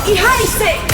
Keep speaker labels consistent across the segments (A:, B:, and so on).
A: İhalise!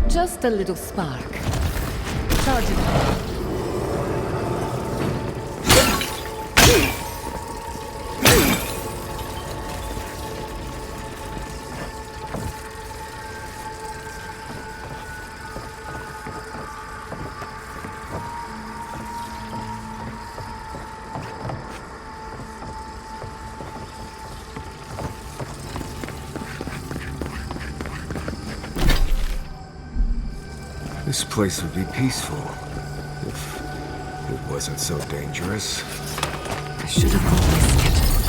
A: Just a little spark. Charge it up.
B: This place would be peaceful if it wasn't so dangerous.
A: I should have always kept a look.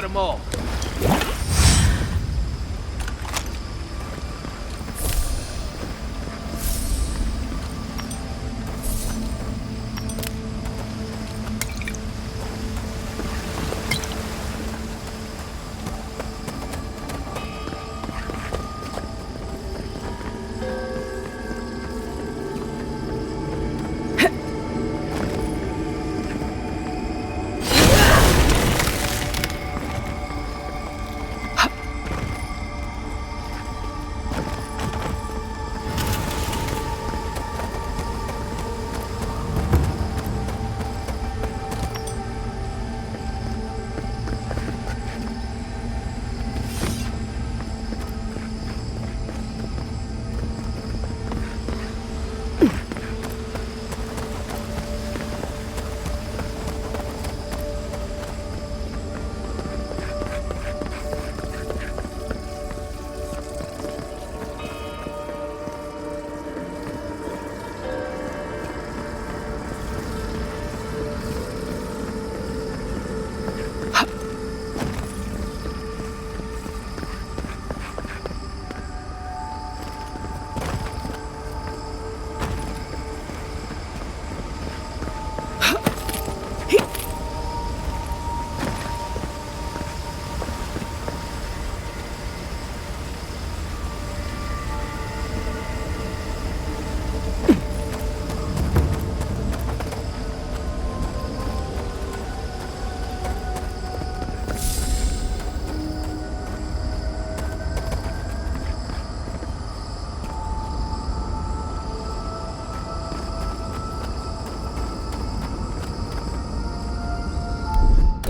C: got them all.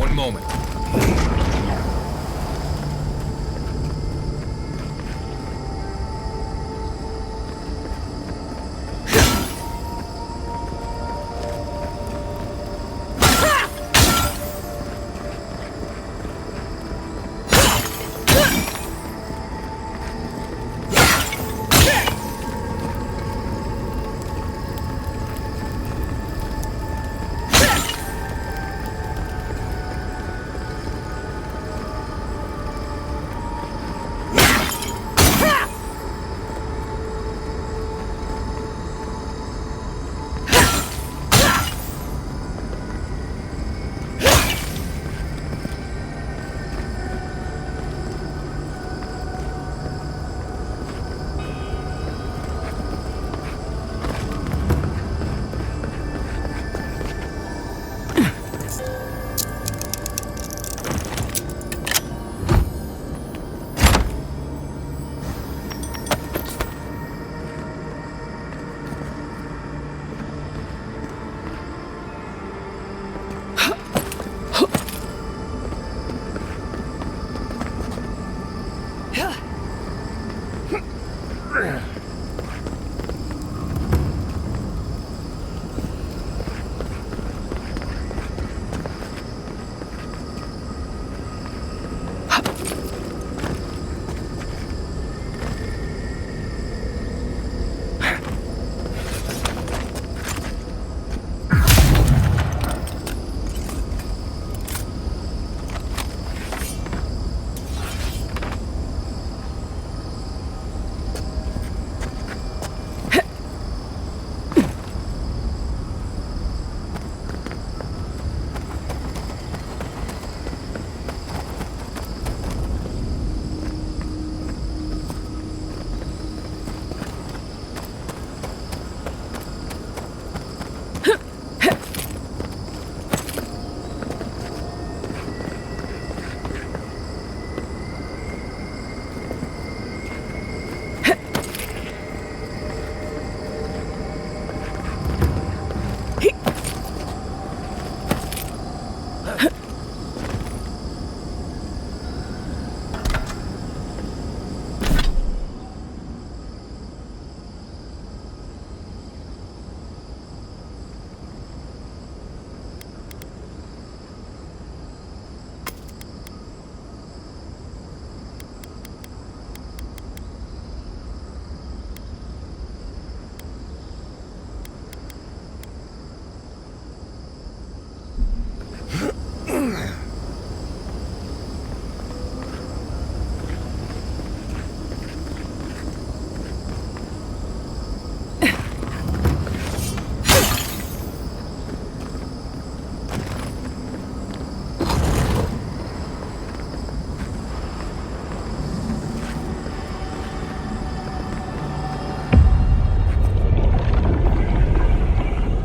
B: One moment.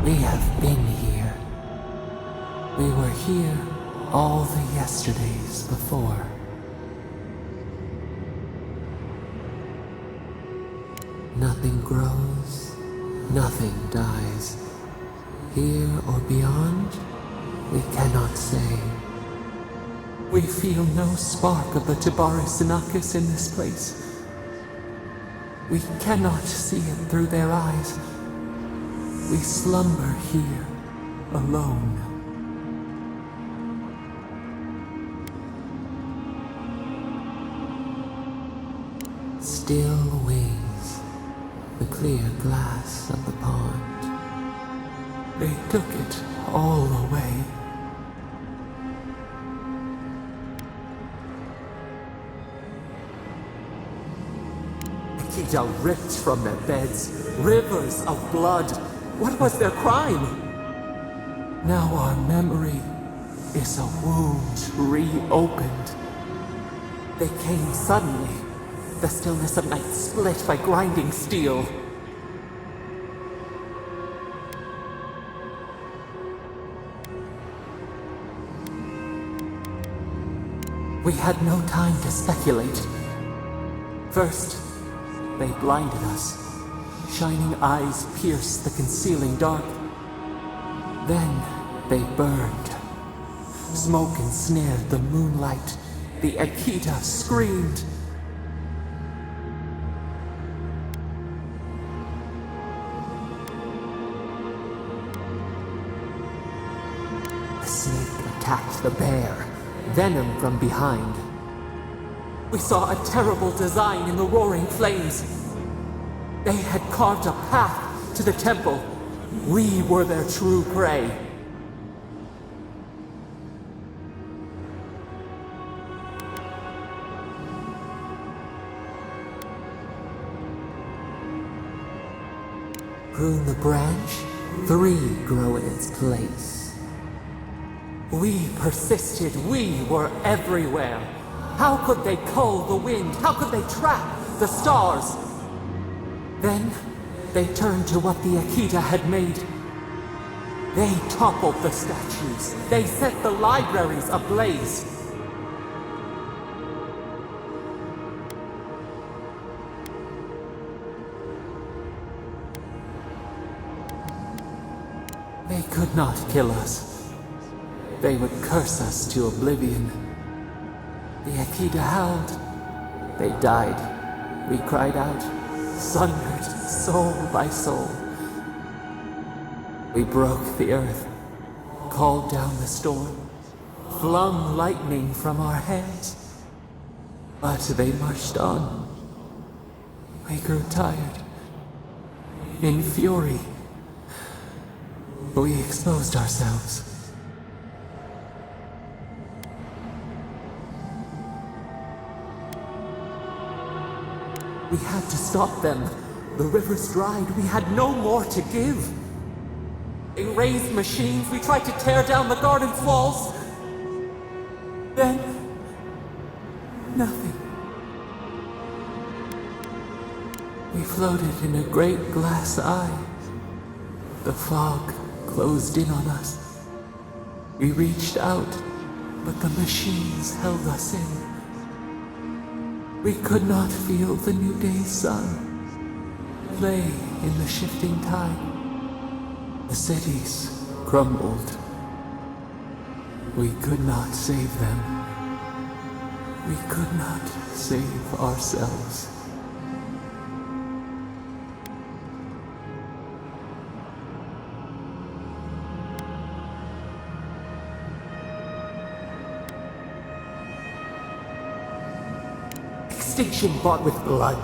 C: We have been here. We were here all the yesterdays before. Nothing grows, nothing dies. Here or beyond, we cannot say. We feel no spark of the Tabaris Inachus in this place. We cannot see it through their eyes. We slumber here, alone. Still wings, the clear glass of the pond. They took it all away. Akita ripped from their beds, rivers of blood. What was their crime? Now our memory is a wound reopened. They came suddenly, the stillness of night split by grinding steel. We had no time to speculate. First, they blinded us. Shining eyes pierced the concealing dark. Then they burned. Smoke ensnared the moonlight. The Akita screamed. The snake attacked the bear, venom from behind. We saw a terrible design in the roaring flames. They had carved a path to the temple. We were their true prey. Prune the branch, 3 grow in its place. We persisted, we were everywhere. How could they cull the wind? How could they trap the stars? Then, they turned to what the Akita had made. They toppled the statues. They set the libraries ablaze. They could not kill us. They would curse us to oblivion. The Akita howled. They died. We cried out, sundered soul by soul. We broke the earth, called down the storm, flung lightning from our hands. But they marched on. We grew tired. In fury, we exposed ourselves. We had to stop them. The rivers dried. We had no more to give. They raised machines. We tried to tear down the garden's walls. Then, nothing. We floated in a great glass eye. The fog closed in on us. We reached out, but the machines held us in. We could not feel the new day's sun play in the shifting tide. The cities crumbled. We could not save them. We could not save ourselves. Extinction bought with blood.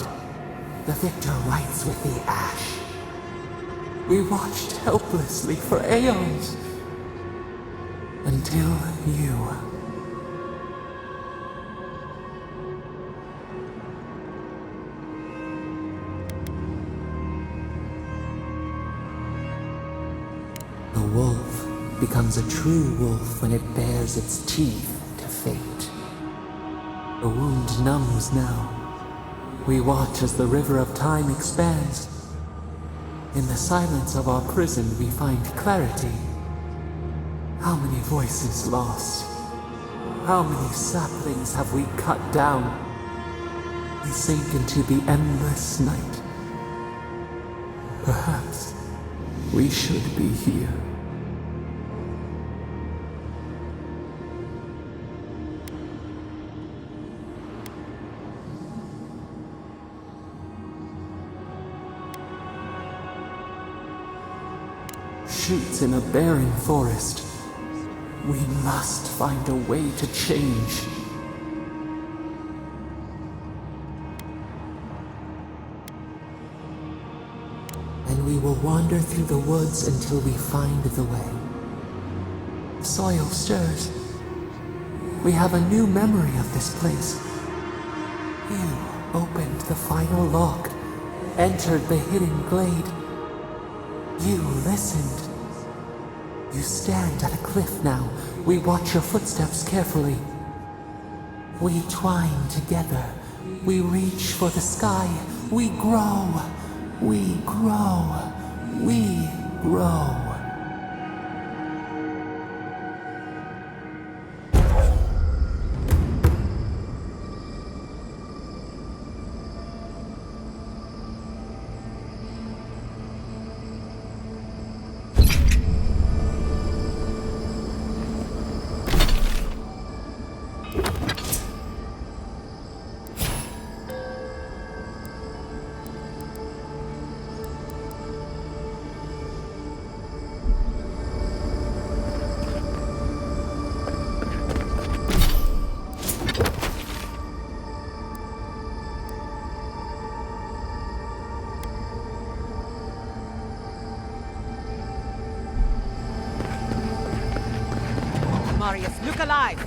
C: The victor writes with the ash. We watched helplessly for aeons. Until you. The wolf becomes a true wolf when it bares its teeth to fate. The wound numbs now. We watch as the river of time expands. In the silence of our prison, we find clarity. How many voices lost? How many saplings have we cut down? We sink into the endless night. Perhaps we should be here. Shoots in a barren forest. We must find a way to change. And we will wander through the woods until we find the way. Soil stirs. We have a new memory of this place. You opened the final lock, entered the hidden glade. You listened. You stand at a cliff now. We watch your footsteps carefully. We twine together. We reach for the sky. We grow. We grow. We grow.
A: Marius, look alive!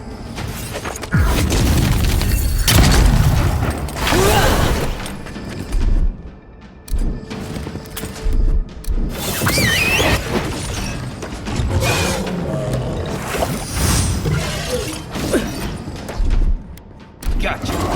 B: Gotcha.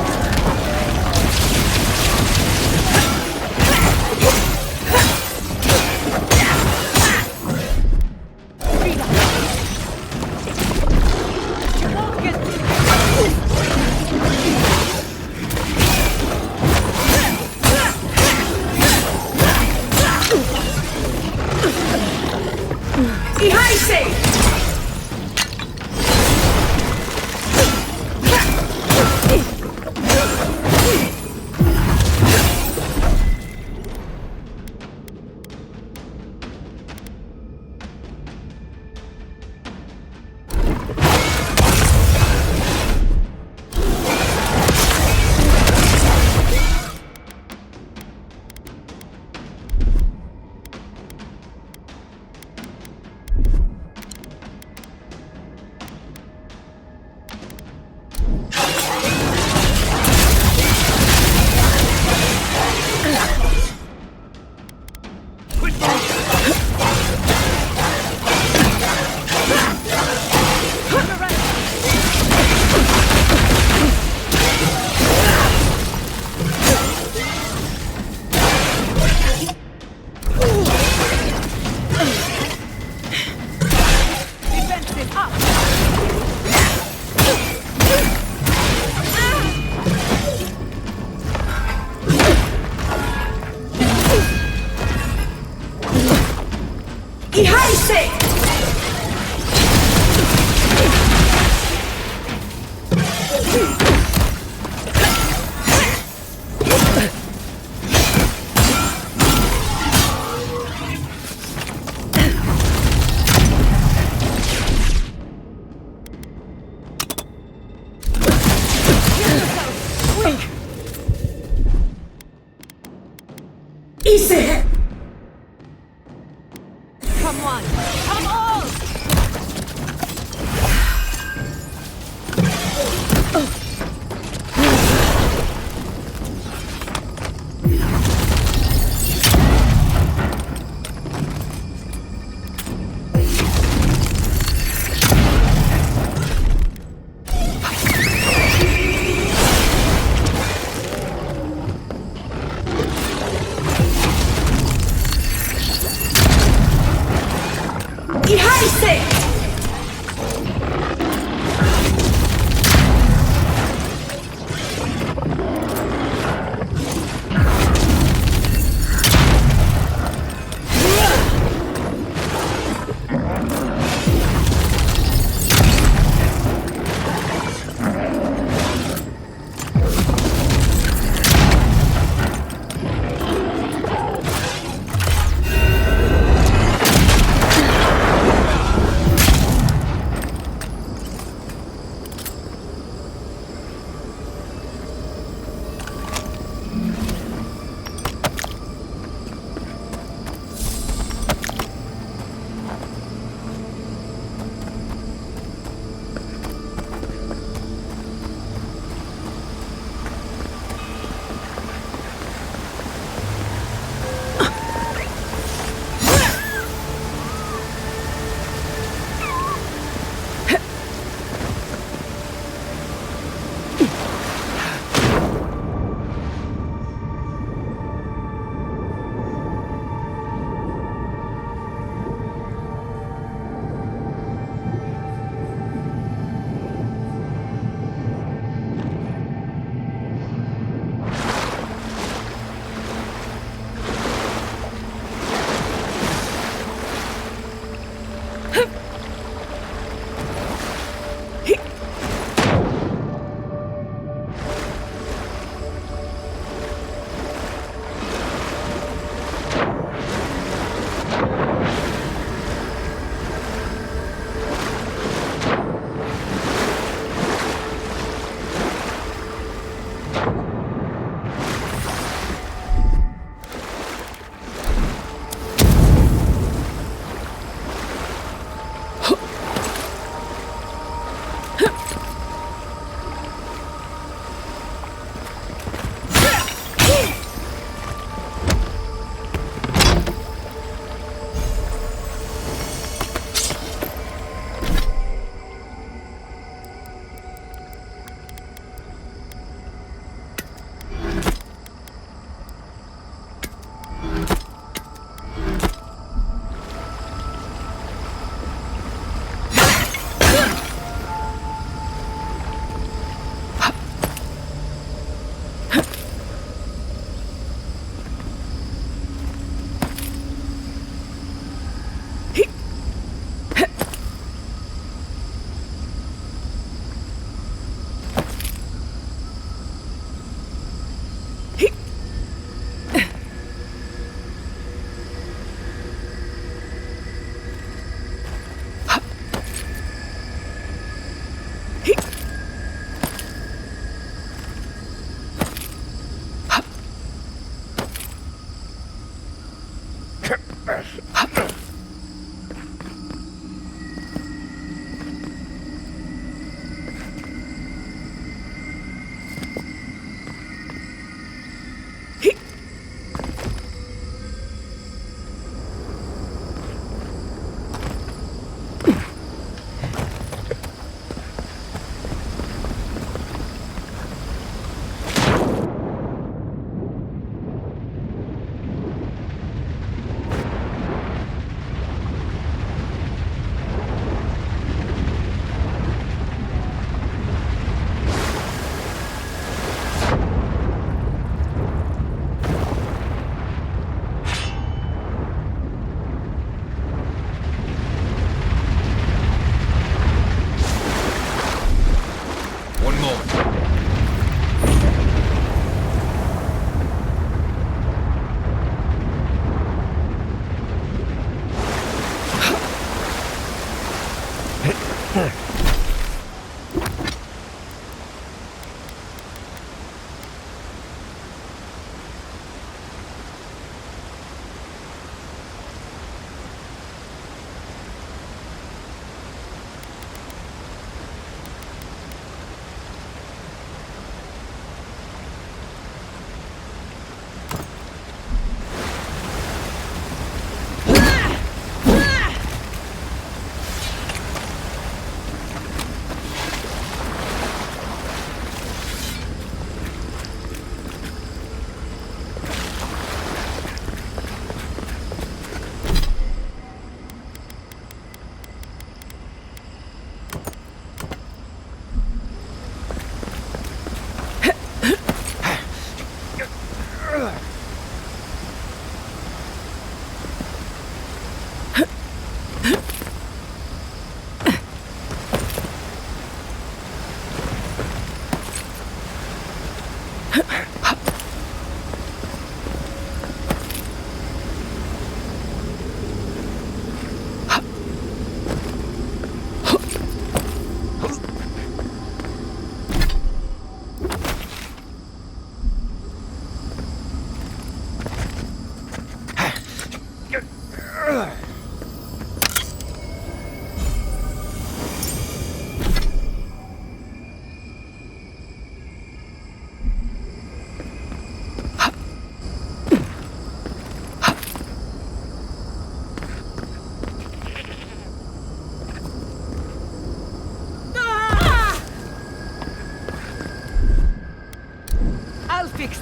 A: Come on! Come on!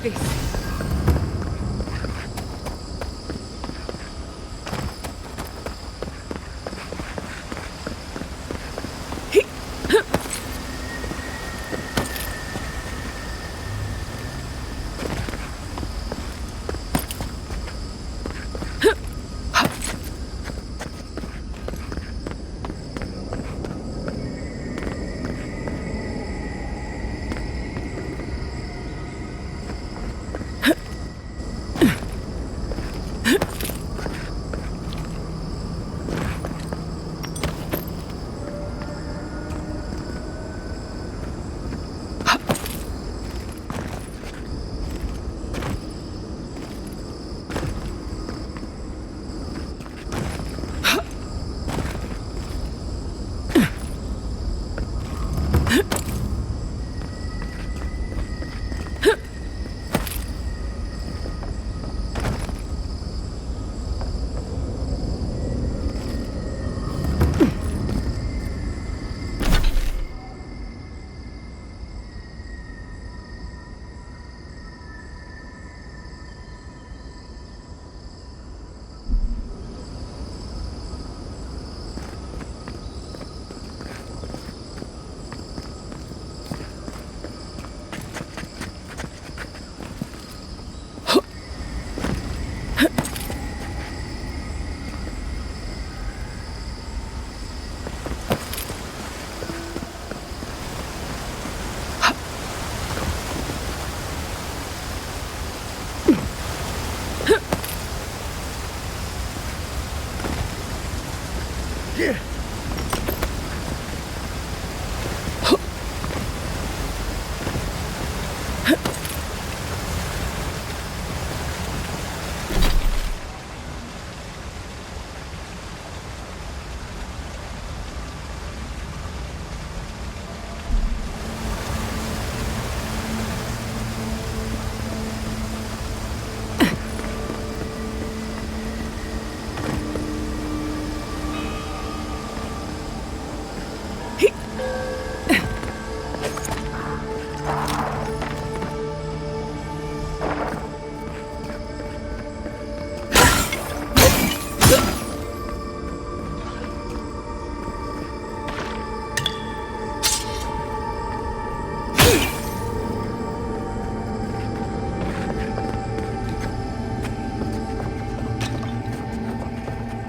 A: fix this.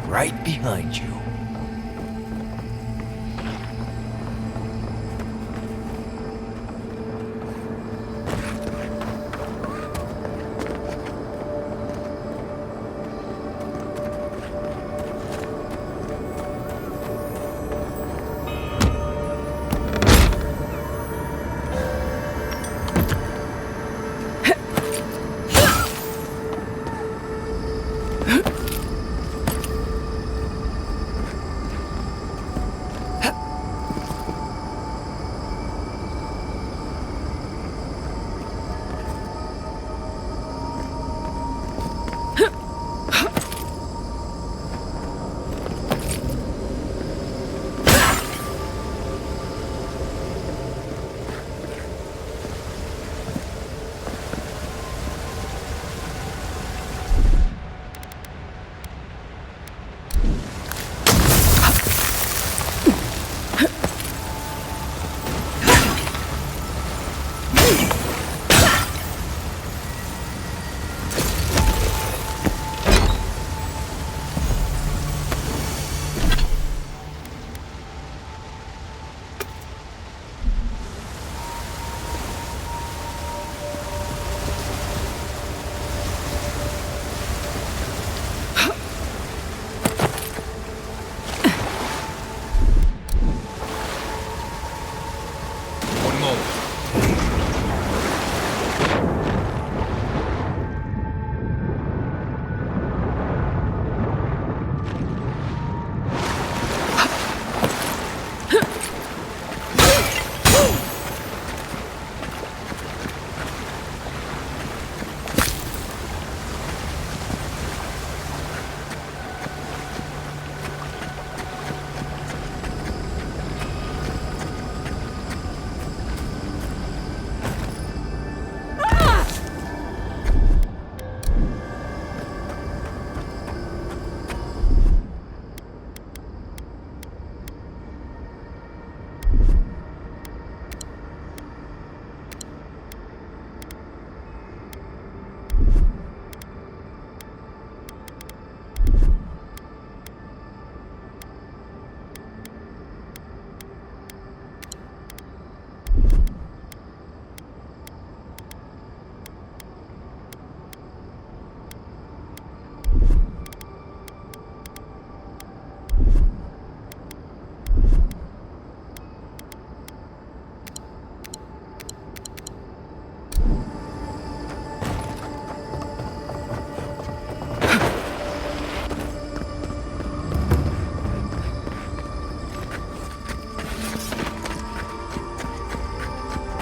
D: Right behind you.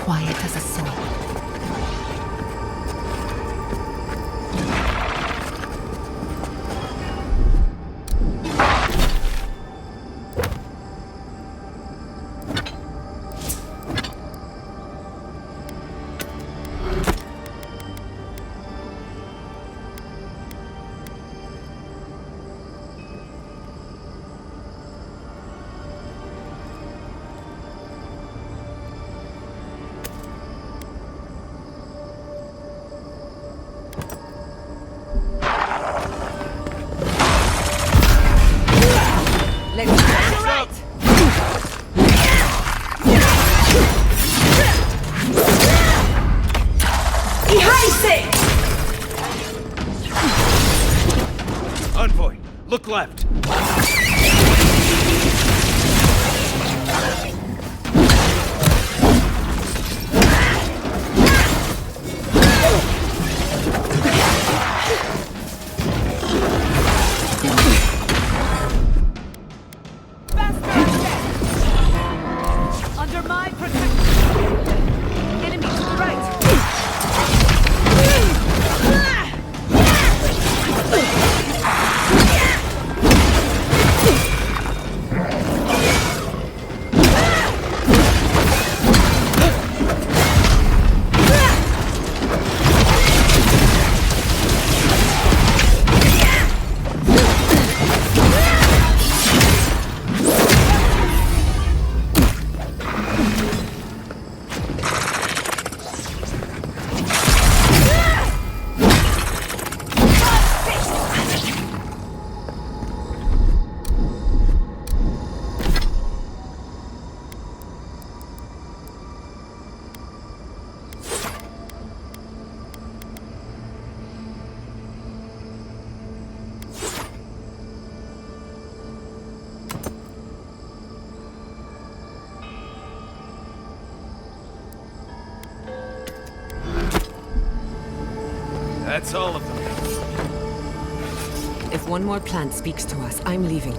A: quiet as a soul.
D: Envoy, look left.
A: Under my protection. Enemy to the right.
D: That's all of them.
A: If one more plant speaks to us, I'm leaving.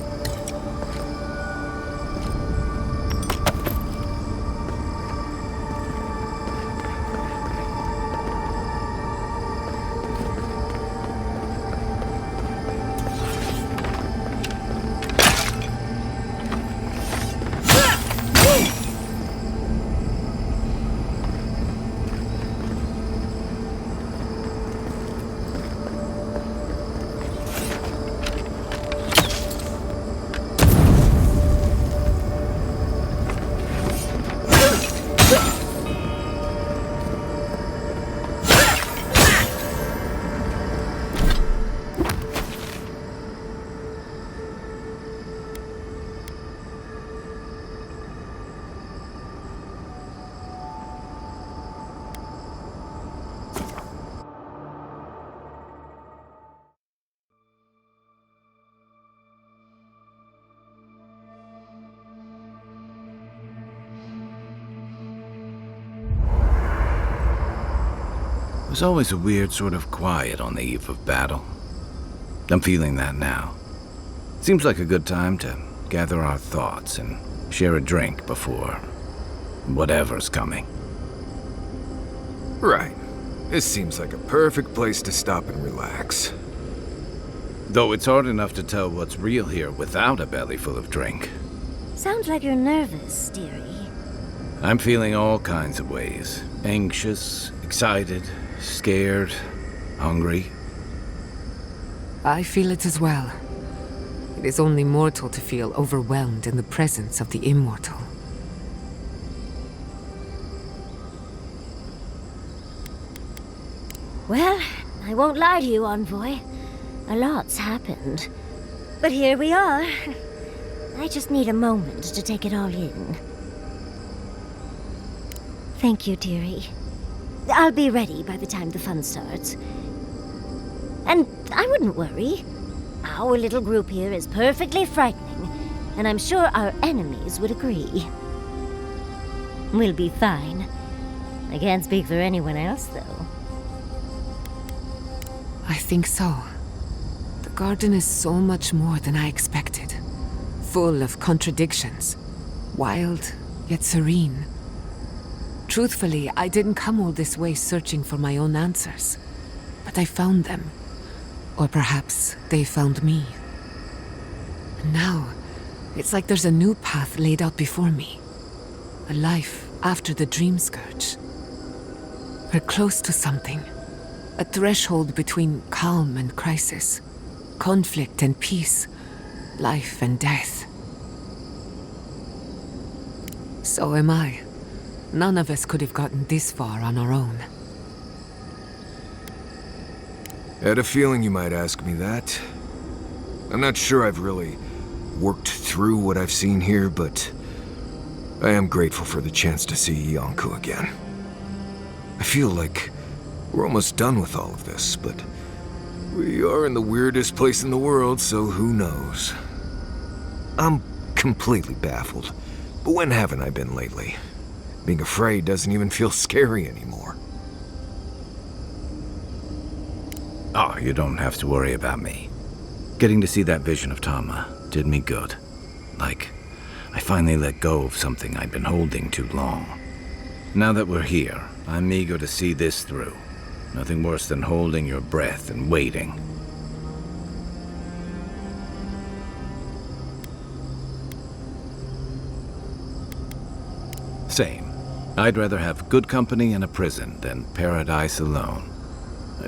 E: There's always a weird sort of quiet on the eve of battle. I'm feeling that now. Seems like a good time to gather our thoughts and share a drink before whatever's coming.
B: Right. This seems like a perfect place to stop and relax.
E: Though it's hard enough to tell what's real here without a belly full of drink.
F: Sounds like you're nervous, dearie.
E: I'm feeling all kinds of ways. Anxious, excited, scared, hungry.
A: I feel it as well. It is only mortal to feel overwhelmed in the presence of the immortal.
F: Well, I won't lie to you, Envoy. A lot's happened. But here we are. I just need a moment to take it all in. Thank you, dearie. I'll be ready by the time the fun starts. And I wouldn't worry. Our little group here is perfectly frightening, and I'm sure our enemies would agree. We'll be fine. I can't speak for anyone else, though.
A: I think so. The garden is so much more than I expected. Full of contradictions. Wild, yet serene. Truthfully, I didn't come all this way searching for my own answers. But I found them. Or perhaps they found me. And now, it's like there's a new path laid out before me. A life after the dream scourge. We're close to something. A threshold between calm and crisis. Conflict and peace. Life and death. So am I. None of us could have gotten this far on our own.
B: I had a feeling you might ask me that. I'm not sure I've really worked through what I've seen here, but I am grateful for the chance to see Yonko again. I feel like we're almost done with all of this, but we are in the weirdest place in the world, so who knows? I'm completely baffled, but when haven't I been lately? Being afraid doesn't even feel scary anymore.
E: Oh, you don't have to worry about me. Getting to see that vision of Tama did me good. Like, I finally let go of something I'd been holding too long. Now that we're here, I'm eager to see this through. Nothing worse than holding your breath and waiting. Same. I'd rather have good company in a prison than paradise alone.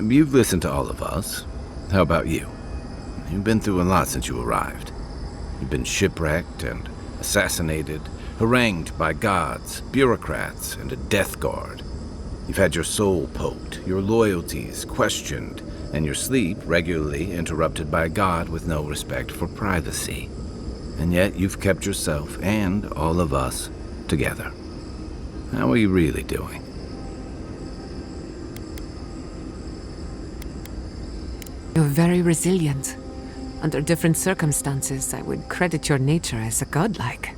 E: You've listened to all of us. How about you? You've been through a lot since you arrived. You've been shipwrecked and assassinated, harangued by gods, bureaucrats, and a death guard. You've had your soul poked, your loyalties questioned, and your sleep regularly interrupted by a god with no respect for privacy. And yet you've kept yourself and all of us together. How are you really doing?
A: You're very resilient. Under different circumstances, I would credit your nature as a godlike.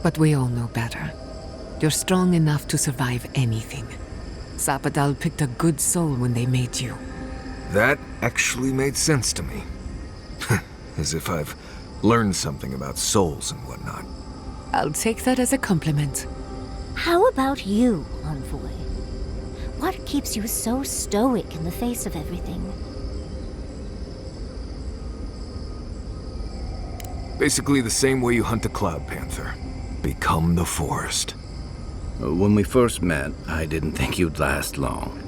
A: But we all know better. You're strong enough to survive anything. Zapadal picked a good soul when they made you.
B: That actually made sense to me. As if I've learned something about souls and whatnot.
A: I'll take that as a compliment.
F: How about you, Envoy? What keeps you so stoic in the face of everything?
B: Basically the same way you hunt a cloud panther. Become the forest.
E: When we first met, I didn't think you'd last long.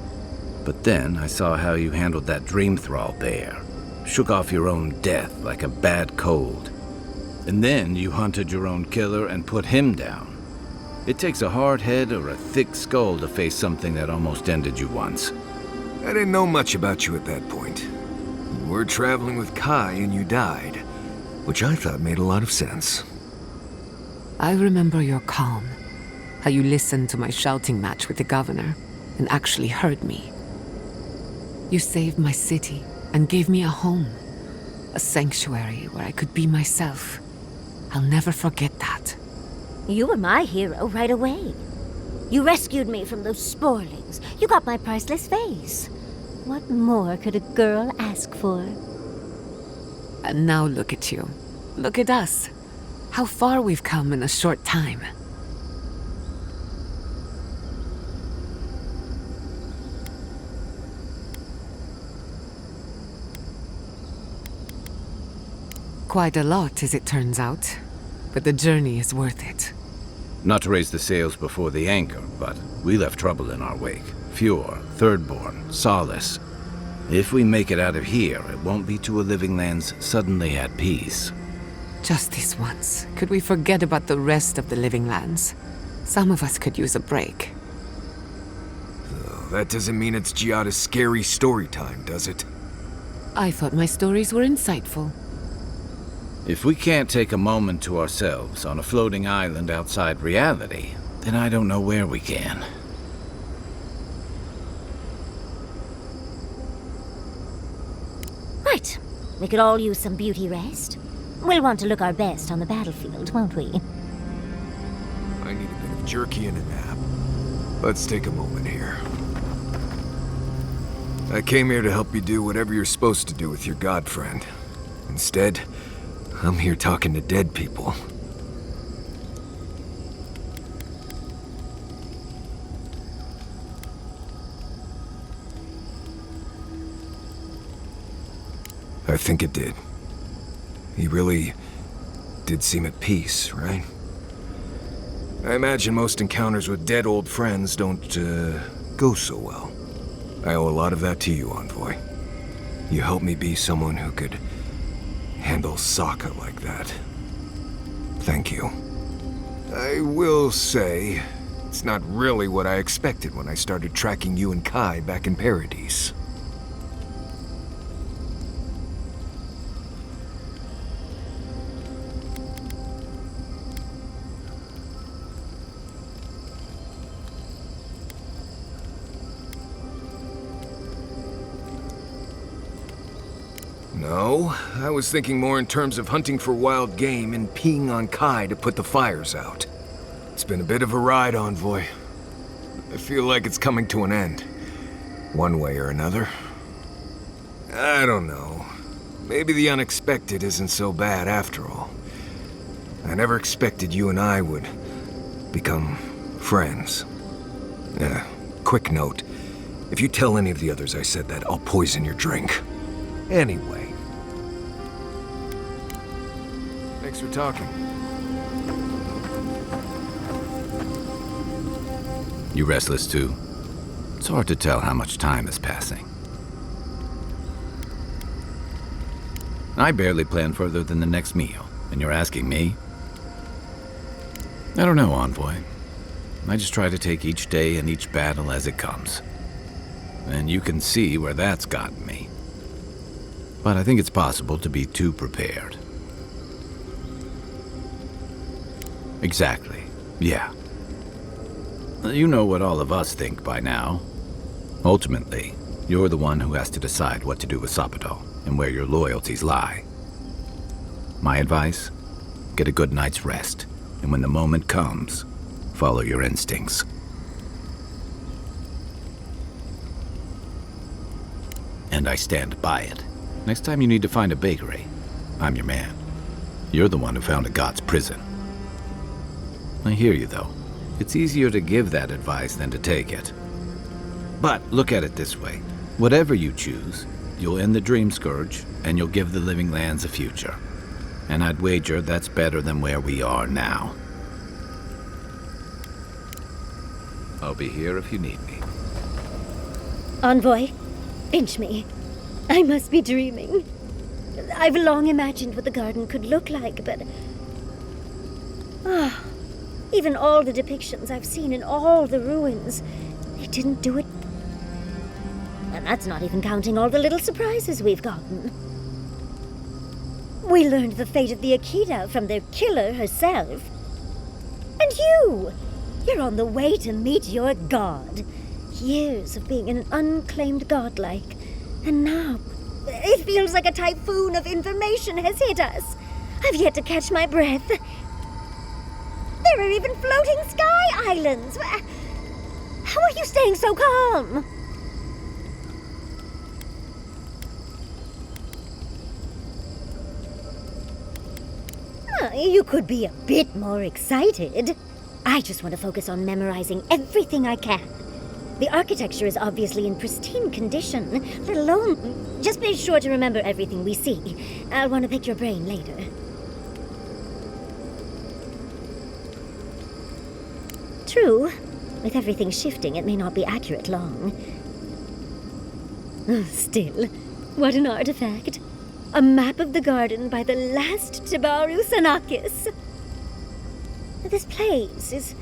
E: But then I saw how you handled that dream thrall bear. Shook off your own death like a bad cold. And then you hunted your own killer and put him down. It takes a hard head or a thick skull to face something that almost ended you once.
B: I didn't know much about you at that point. You were traveling with Kai and you died, which I thought made a lot of sense.
A: I remember your calm. How you listened to my shouting match with the governor and actually heard me. You saved my city and gave me a home. A sanctuary where I could be myself. I'll never forget that.
F: You were my hero right away. You rescued me from those sporlings. You got my priceless face. What more could a girl ask for?
A: And now look at you. Look at us. How far we've come in a short time. Quite a lot, as it turns out. But the journey is worth it.
E: Not to raise the sails before the anchor, but we left trouble in our wake. Fjord, Thirdborn, Solace. If we make it out of here, it won't be to a living lands suddenly at peace.
A: Just this once. Could we forget about the rest of the living lands? Some of us could use a break.
B: That doesn't mean it's Giada's scary story time, does it?
A: I thought my stories were insightful.
E: If we can't take a moment to ourselves on a floating island outside reality, then I don't know where we can.
F: Right. We could all use some beauty rest. We'll want to look our best on the battlefield, won't we?
B: I need a bit of jerky and a nap. Let's take a moment here. I came here to help you do whatever you're supposed to do with your god friend. Instead, I'm here talking to dead people. I think it did. He really did seem at peace, right? I imagine most encounters with dead old friends don't, go so well. I owe a lot of that to you, Envoy. You helped me be someone who could handle Sokka like that. Thank you. I will say, it's not really what I expected when I started tracking you and Kai back in Paradise. No, I was thinking more in terms of hunting for wild game and peeing on Kai to put the fires out. It's been a bit of a ride, Envoy. I feel like it's coming to an end. One way or another. I don't know. Maybe the unexpected isn't so bad after all. I never expected you and I would become friends. Quick note. If you tell any of the others I said that, I'll poison your drink. Anyway. Thanks for talking.
E: You restless too? It's hard to tell how much time is passing. I barely plan further than the next meal, and you're asking me? I don't know, Envoy. I just try to take each day and each battle as it comes. And you can see where that's gotten me. But I think it's possible to be too prepared. Exactly, yeah. You know what all of us think by now. Ultimately, you're the one who has to decide what to do with Sabato and where your loyalties lie. My advice? Get a good night's rest, and when the moment comes, follow your instincts. And I stand by it. Next time you need to find a bakery, I'm your man. You're the one who found a god's prison. I hear you, though. It's easier to give that advice than to take it. But look at it this way. Whatever you choose, you'll end the Dream Scourge, and you'll give the Living Lands a future. And I'd wager that's better than where we are now. I'll be here if you need me.
F: Envoy, pinch me. I must be dreaming. I've long imagined what the garden could look like, but... even all the depictions I've seen in all the ruins, they didn't do it. And that's not even counting all the little surprises we've gotten. We learned the fate of the Akita from their killer herself. And you're on the way to meet your god. Years of being an unclaimed godlike. And now, it feels like a typhoon of information has hit us. I've yet to catch my breath. There are even floating sky islands. How are you staying so calm? You could be a bit more excited. I just want to focus on memorizing everything I can. The architecture is obviously in pristine condition, let alone... Just be sure to remember everything we see. I'll want to pick your brain later. True. With everything shifting, it may not be accurate long. Still, what an artifact. A map of the garden by the last Tibaru Sanakis. This place is...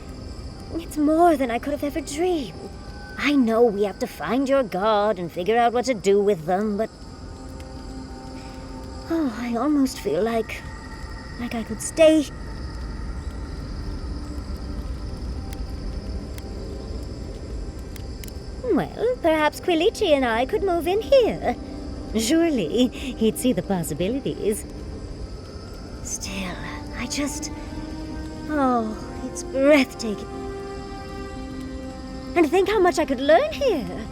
F: it's more than I could have ever dreamed. I know we have to find your god and figure out what to do with them, but... oh, I almost feel like I could stay... Well, perhaps Quilichi and I could move in here. Surely, he'd see the possibilities. Still, I just... oh, it's breathtaking. And think how much I could learn here.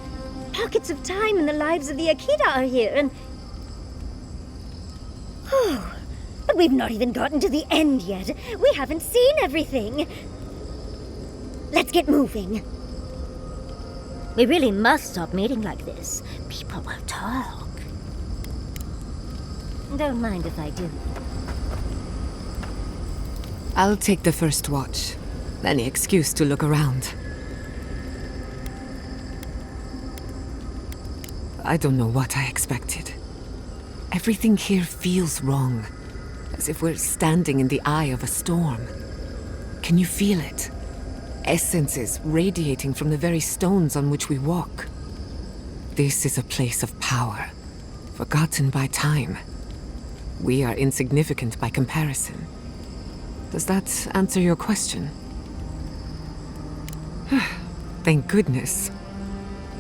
F: Pockets of time in the lives of the Akita are here, and... oh, but we've not even gotten to the end yet. We haven't seen everything. Let's get moving. We really must stop meeting like this. People will talk. Don't mind if I do.
A: I'll take the first watch. Any excuse to look around. I don't know what I expected. Everything here feels wrong. As if we're standing in the eye of a storm. Can you feel it? Essences radiating from the very stones on which we walk. This is a place of power, forgotten by time. We are insignificant by comparison. Does that answer your question? Thank goodness.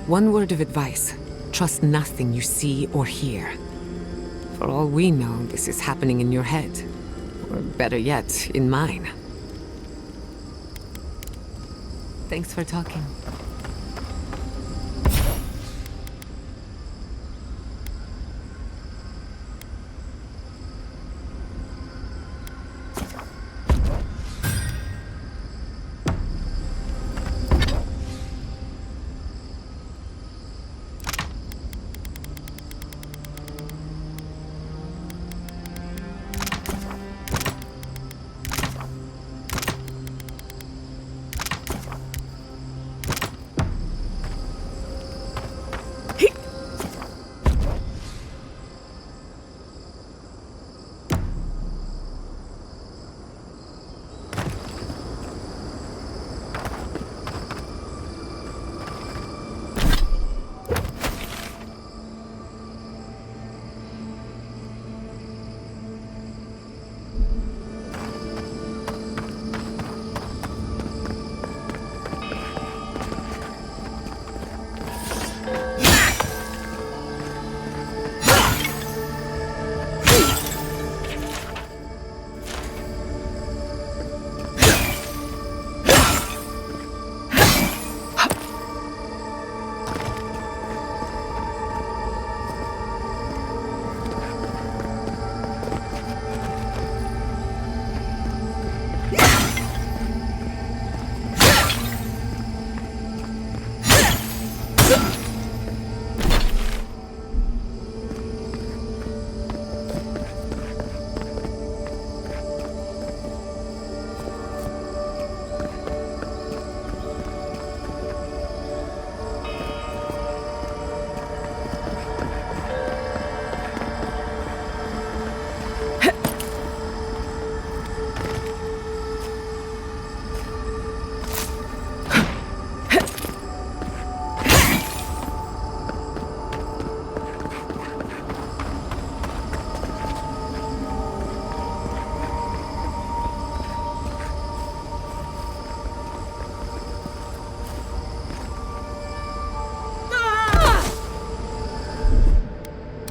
A: One word of advice. Trust nothing you see or hear. For all we know, this is happening in your head. Or better yet, in mine. Thanks for talking.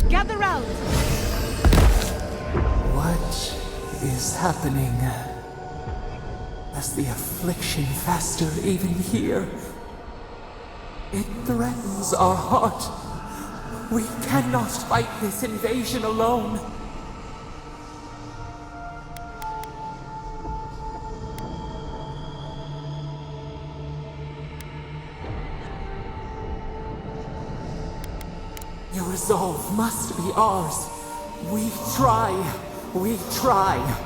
A: Gather round!
C: What is happening? Is the affliction faster even here? It threatens our heart. We cannot fight this invasion alone. Your resolve must be ours. We try. We try.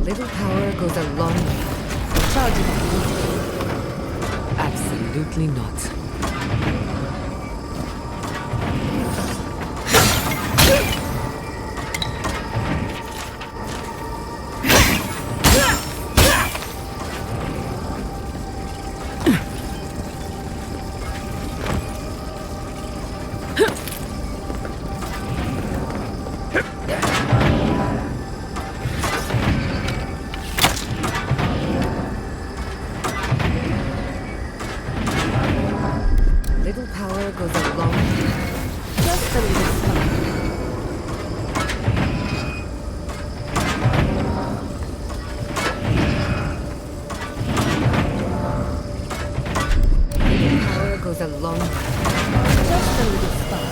A: Little power goes a long way. Charge it up. Absolutely not. Little power goes a long way. Just a little spark. Little power goes a long way. Just a little spark.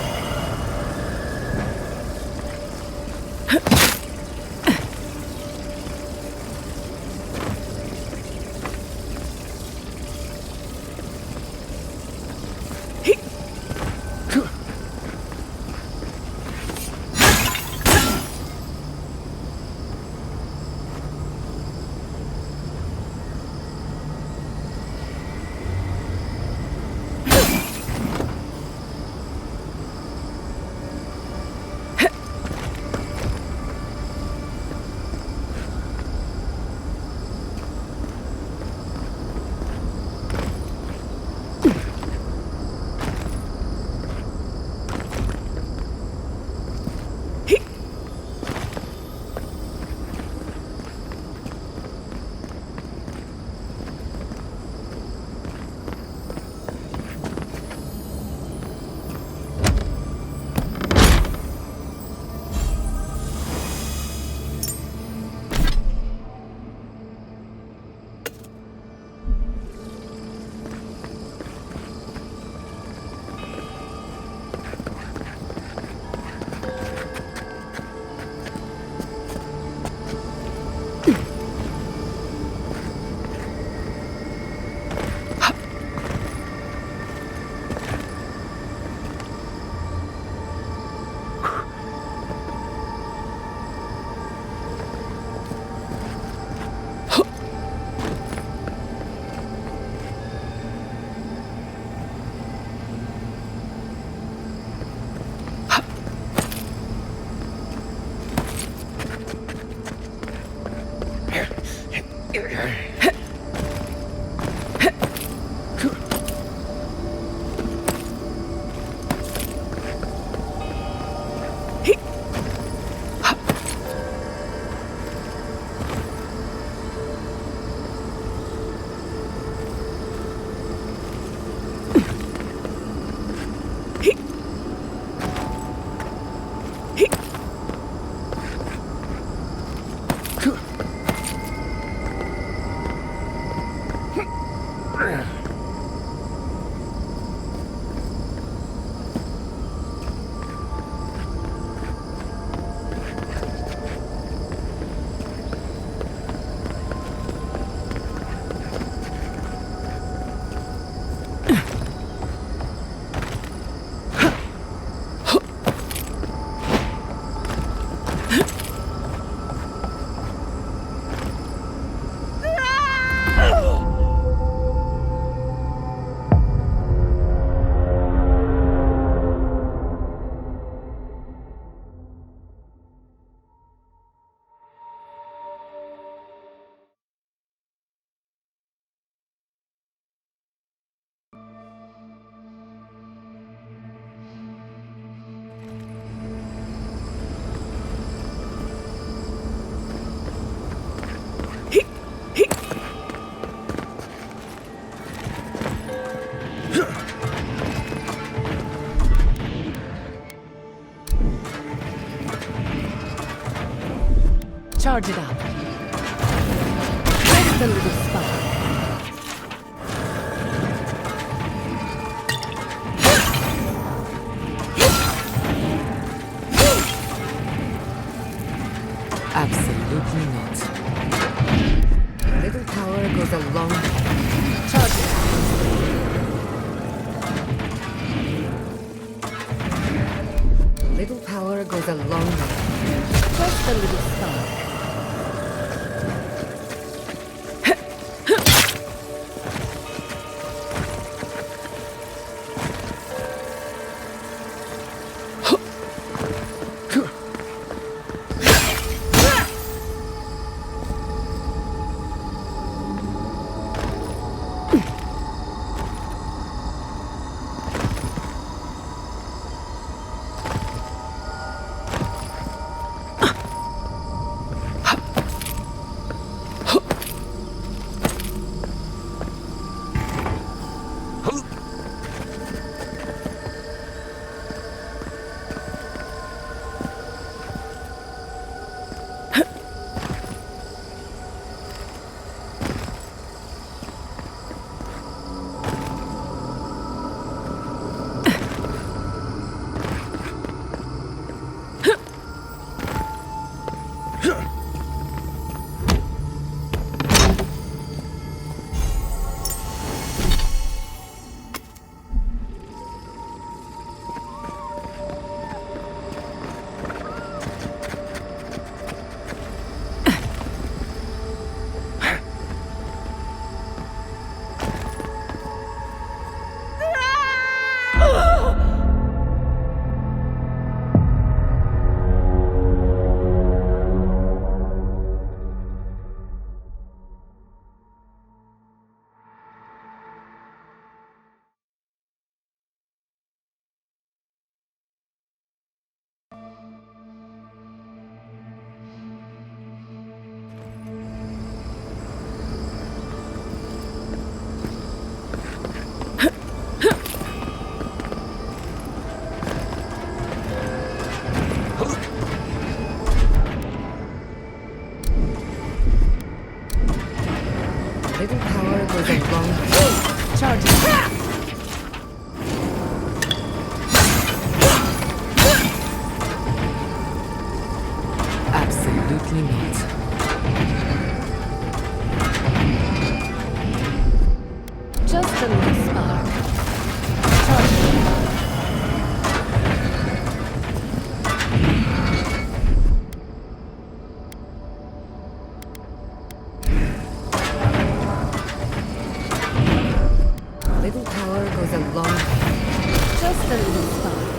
A: Charge it up. Just a little spark. Absolutely not. A little power goes a long way. Charge it up. Little power goes a long way. Just a little spark. Little power goes a long way. Charge it. Absolutely not. Just a little spark. Charge it. Little power goes a long way. Just a little spark.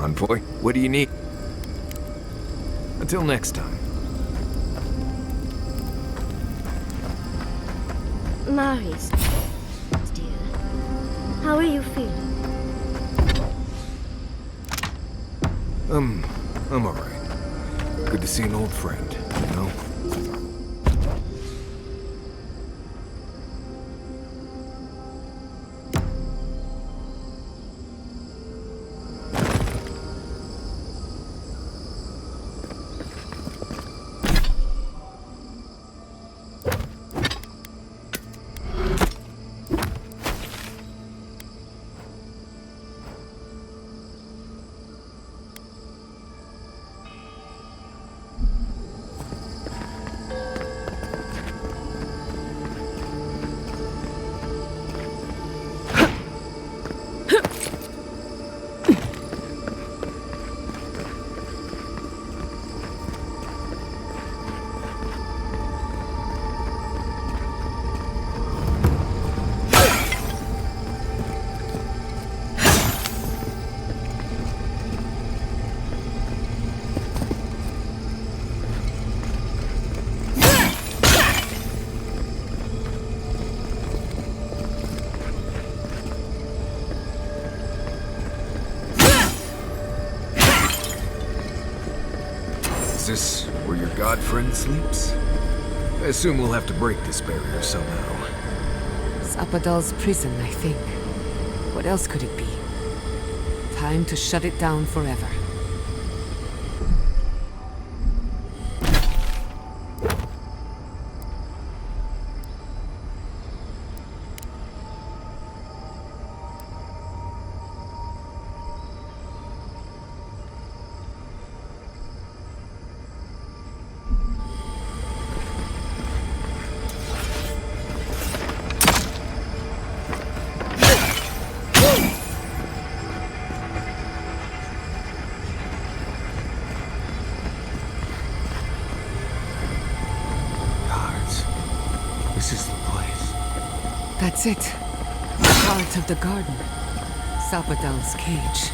B: Envoy, what do you need? Until next time.
F: Marius, dear, how are you feeling?
B: I'm alright. Good to see an old friend, you know? Is this where your god friend sleeps? I assume we'll have to break this barrier somehow.
A: Zapadal's prison, I think. What else could it be? Time to shut it down forever.
B: This is the place.
A: That's it. Part of the garden. Zapadal's cage.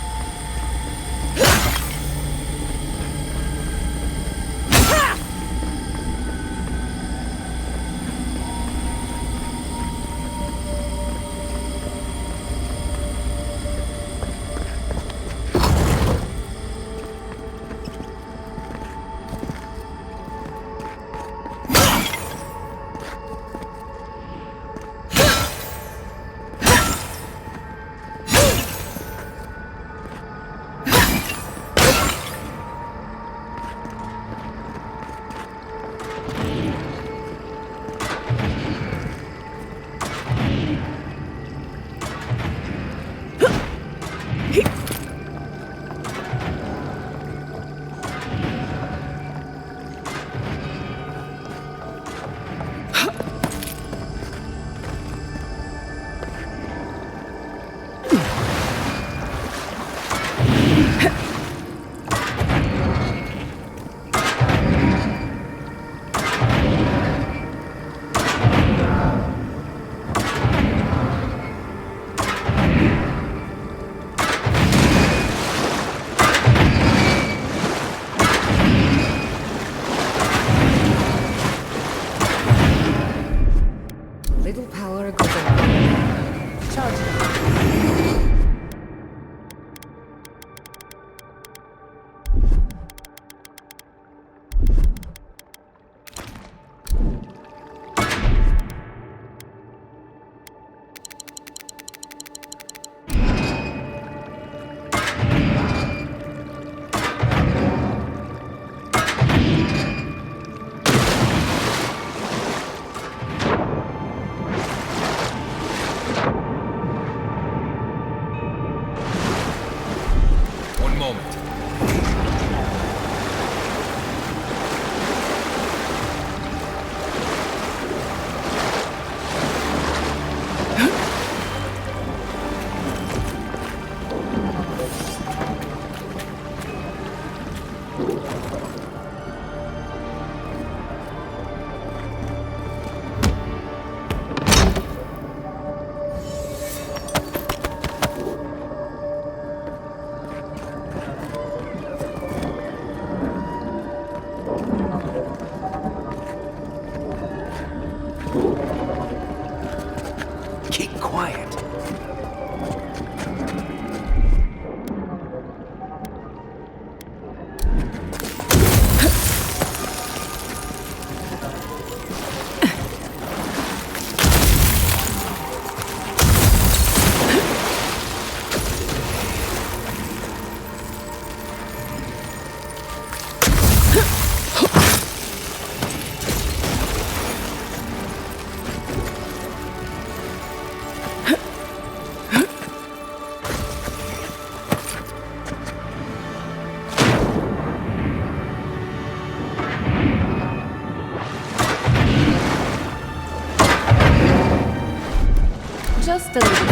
A: Just a little.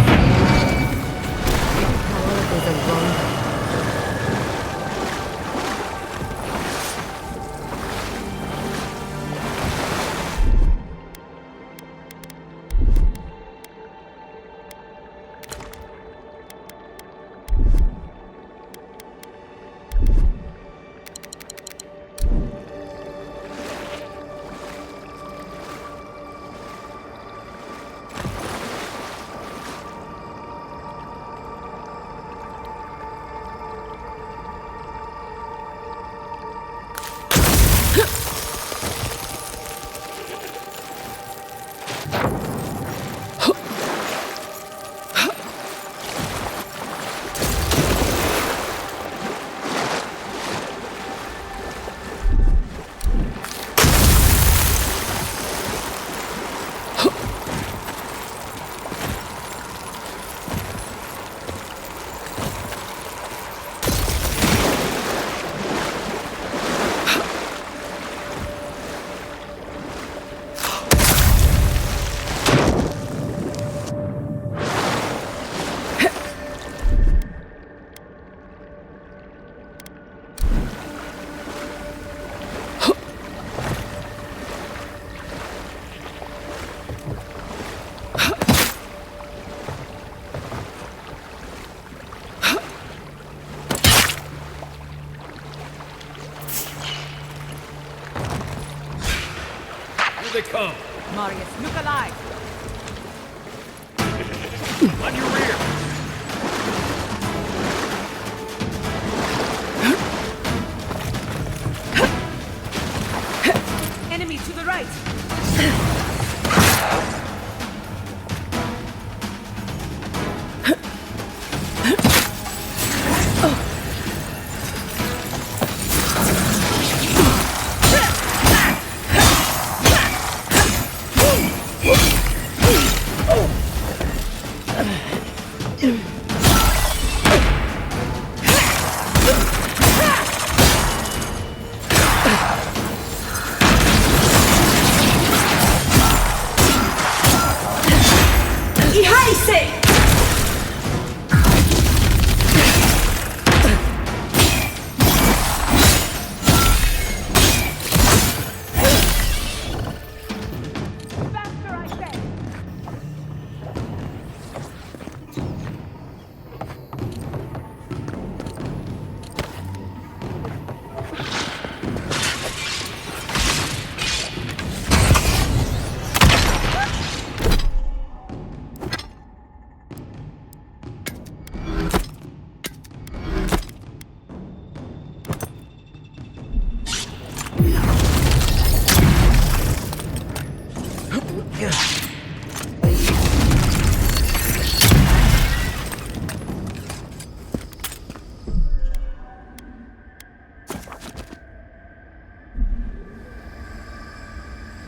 A: Power is a wrong.
D: Here they come.
A: Marius, look alive!
D: On your rear.
A: Enemy to the right!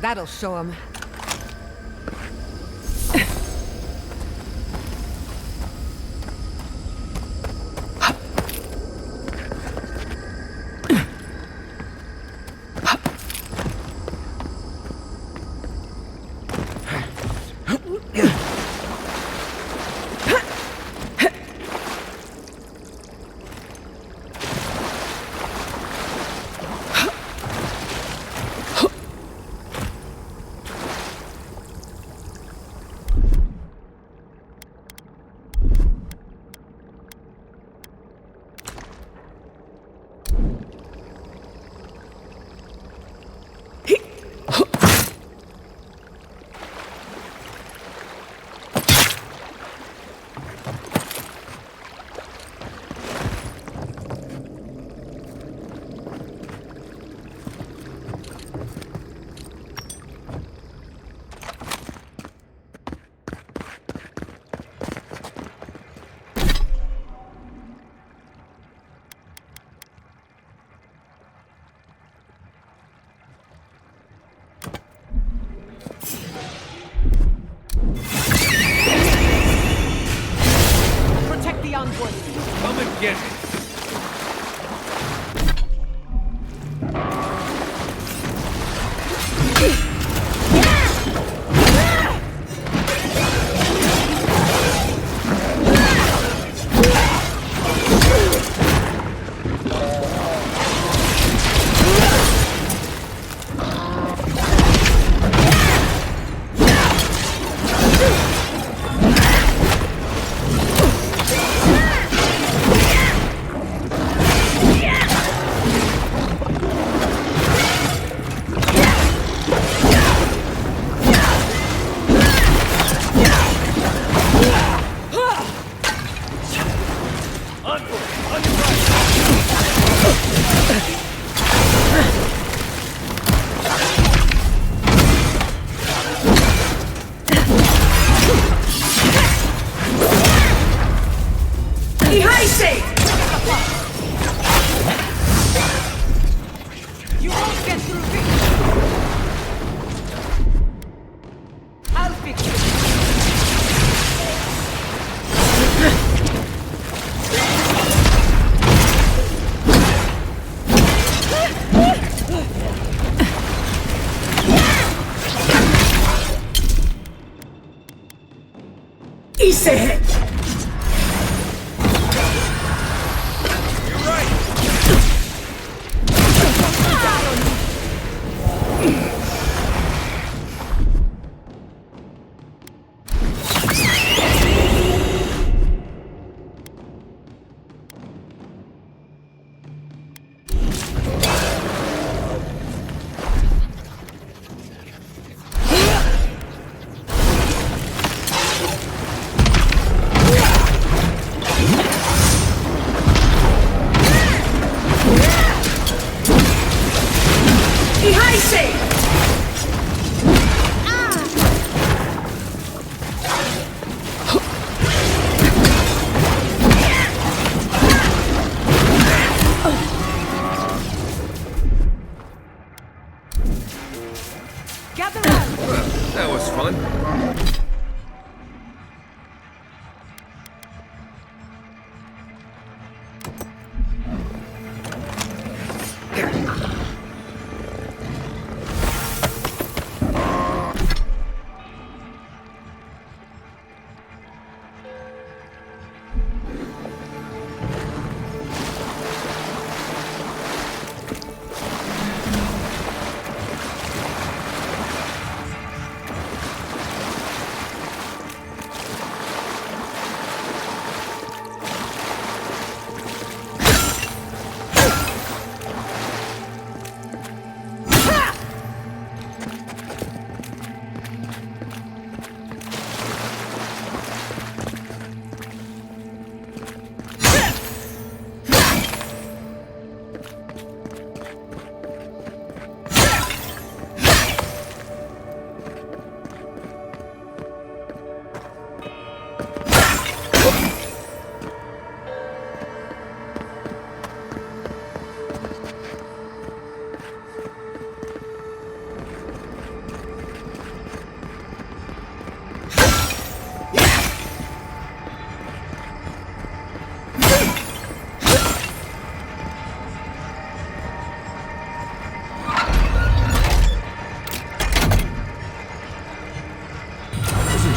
A: That'll show him.
D: Come and get it.
A: Gather round!
B: That was fun.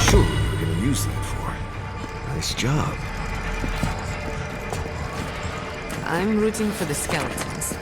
B: Sure what you were gonna use that for. Nice job.
A: I'm rooting for the skeletons.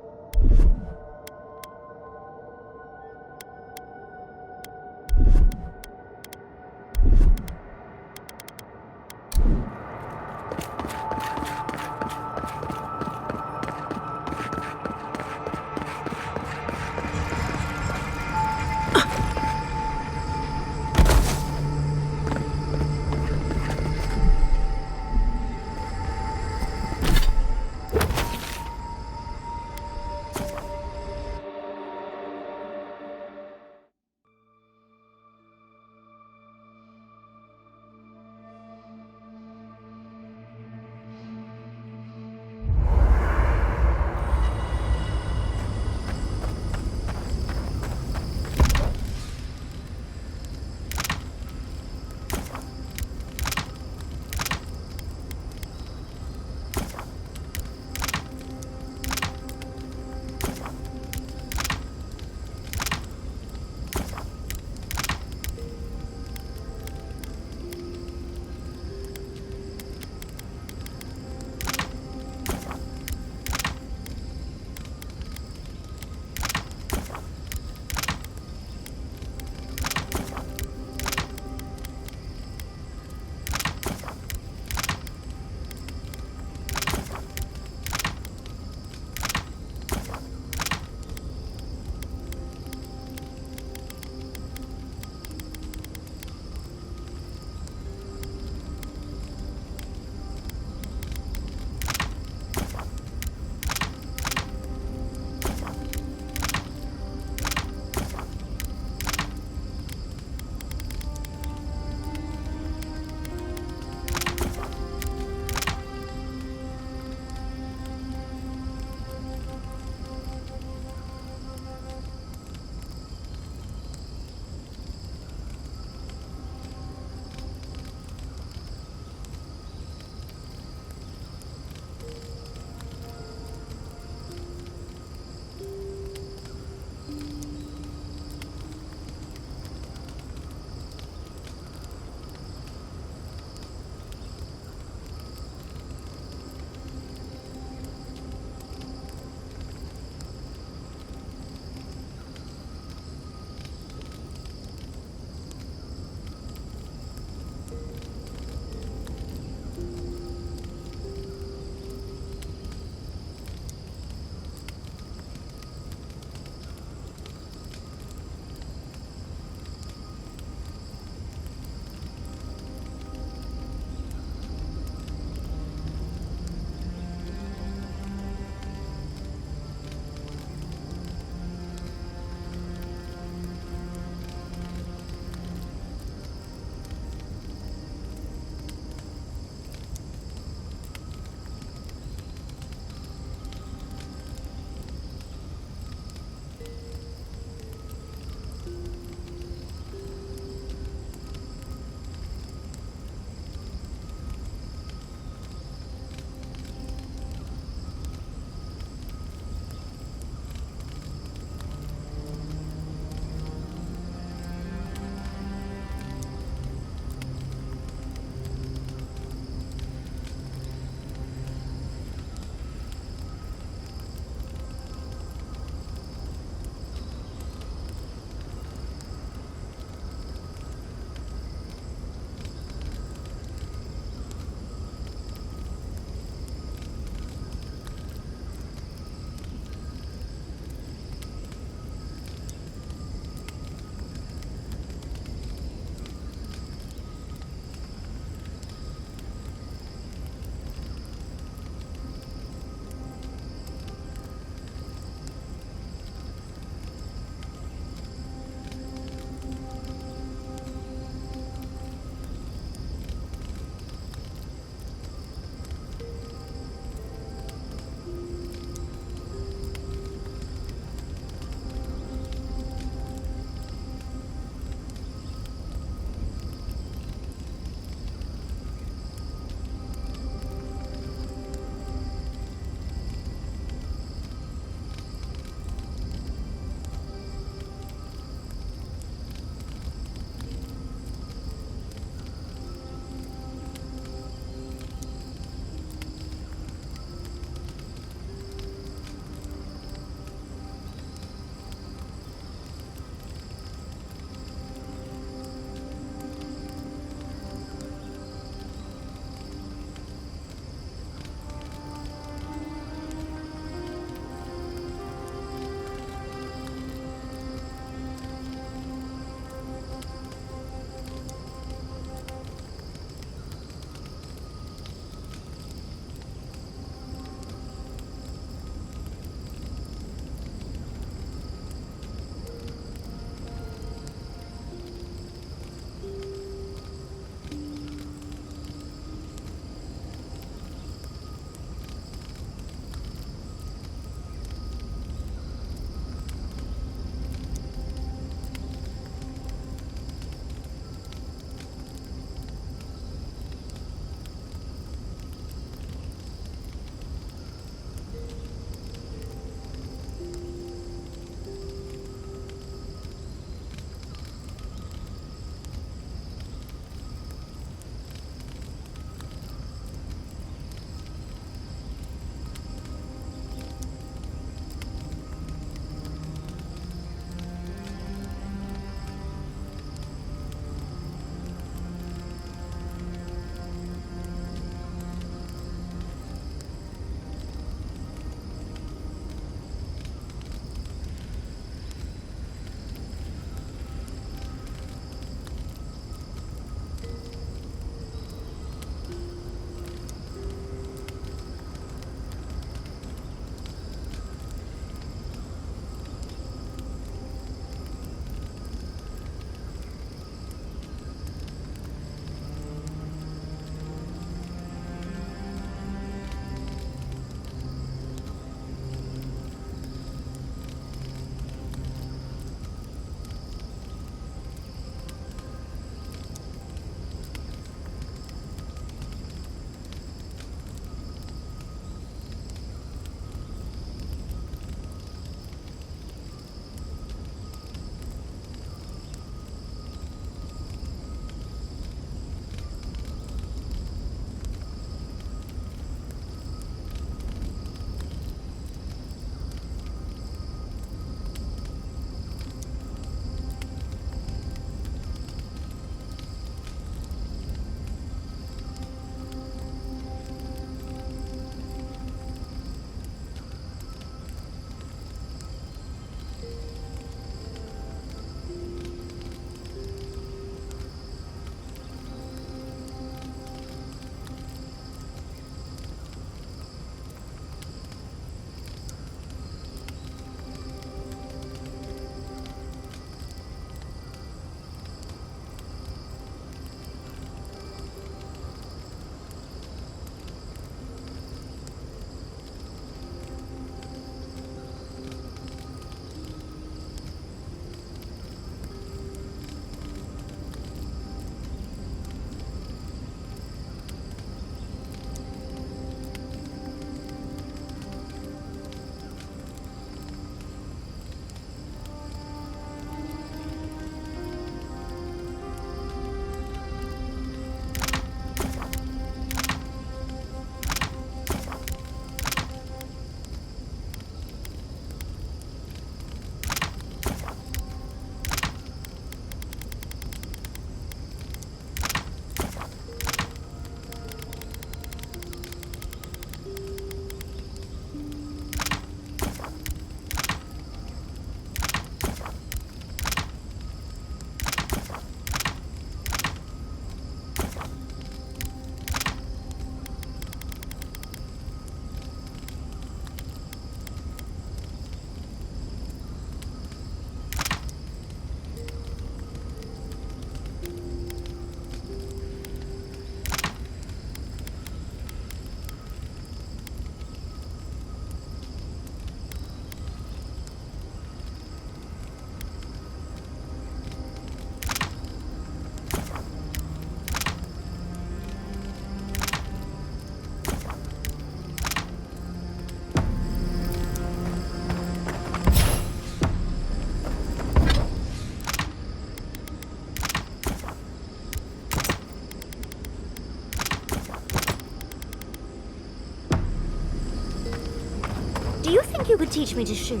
F: Do you think you could teach me to shoot?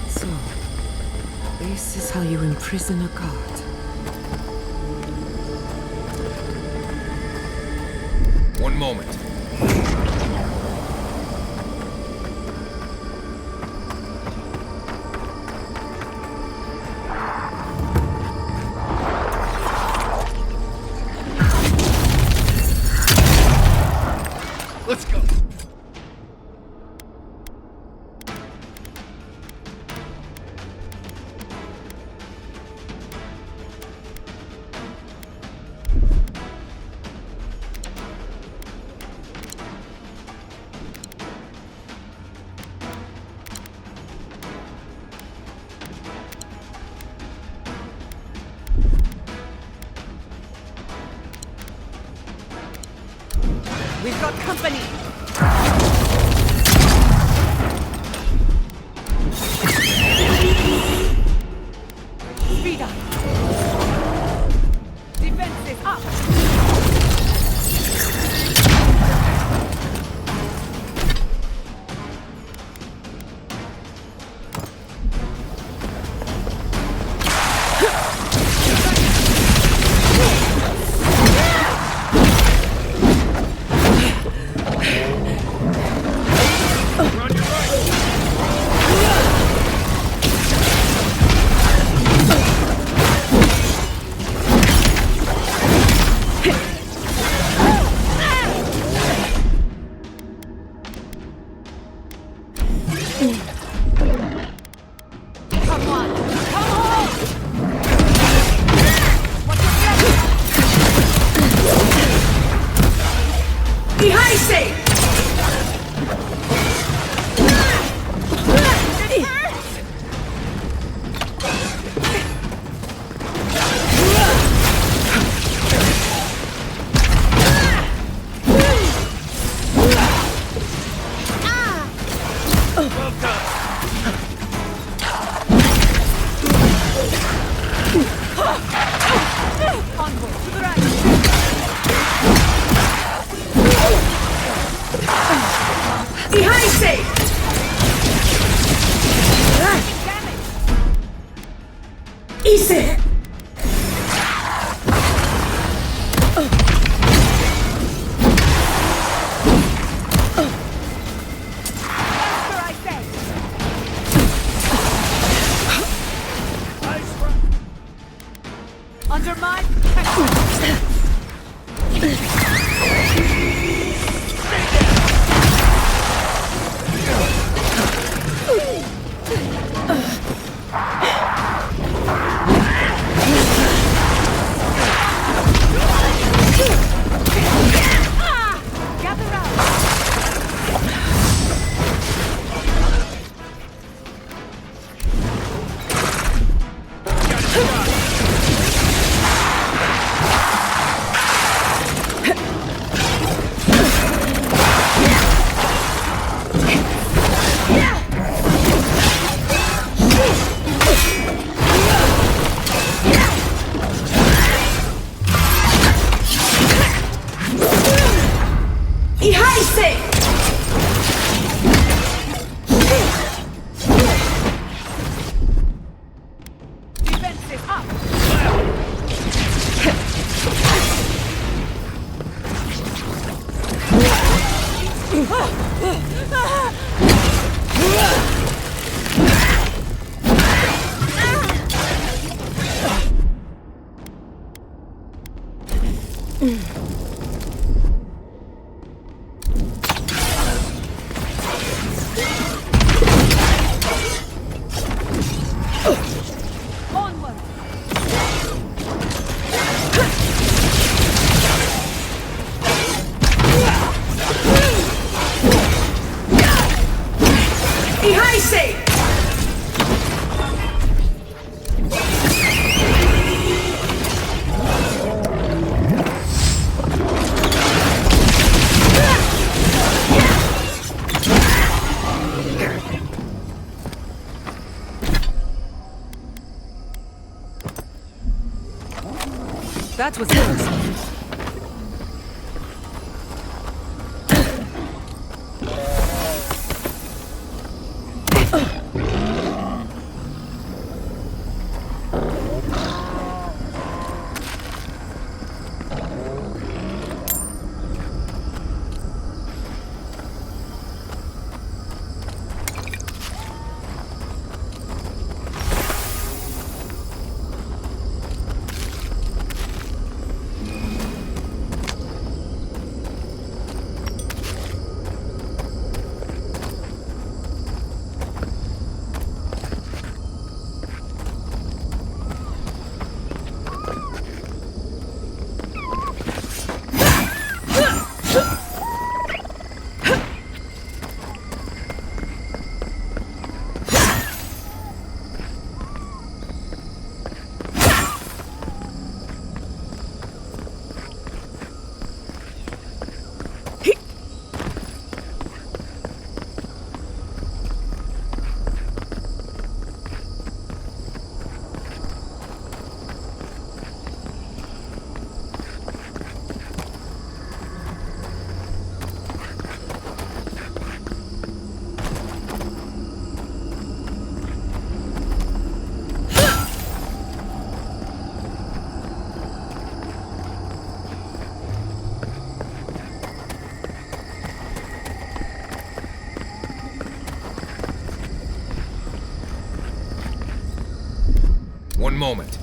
A: So, this is how you imprison a god.
B: One moment.
D: Let's go.
A: We've got company! Speed up! Defenses up! Under my That was close.
B: One moment.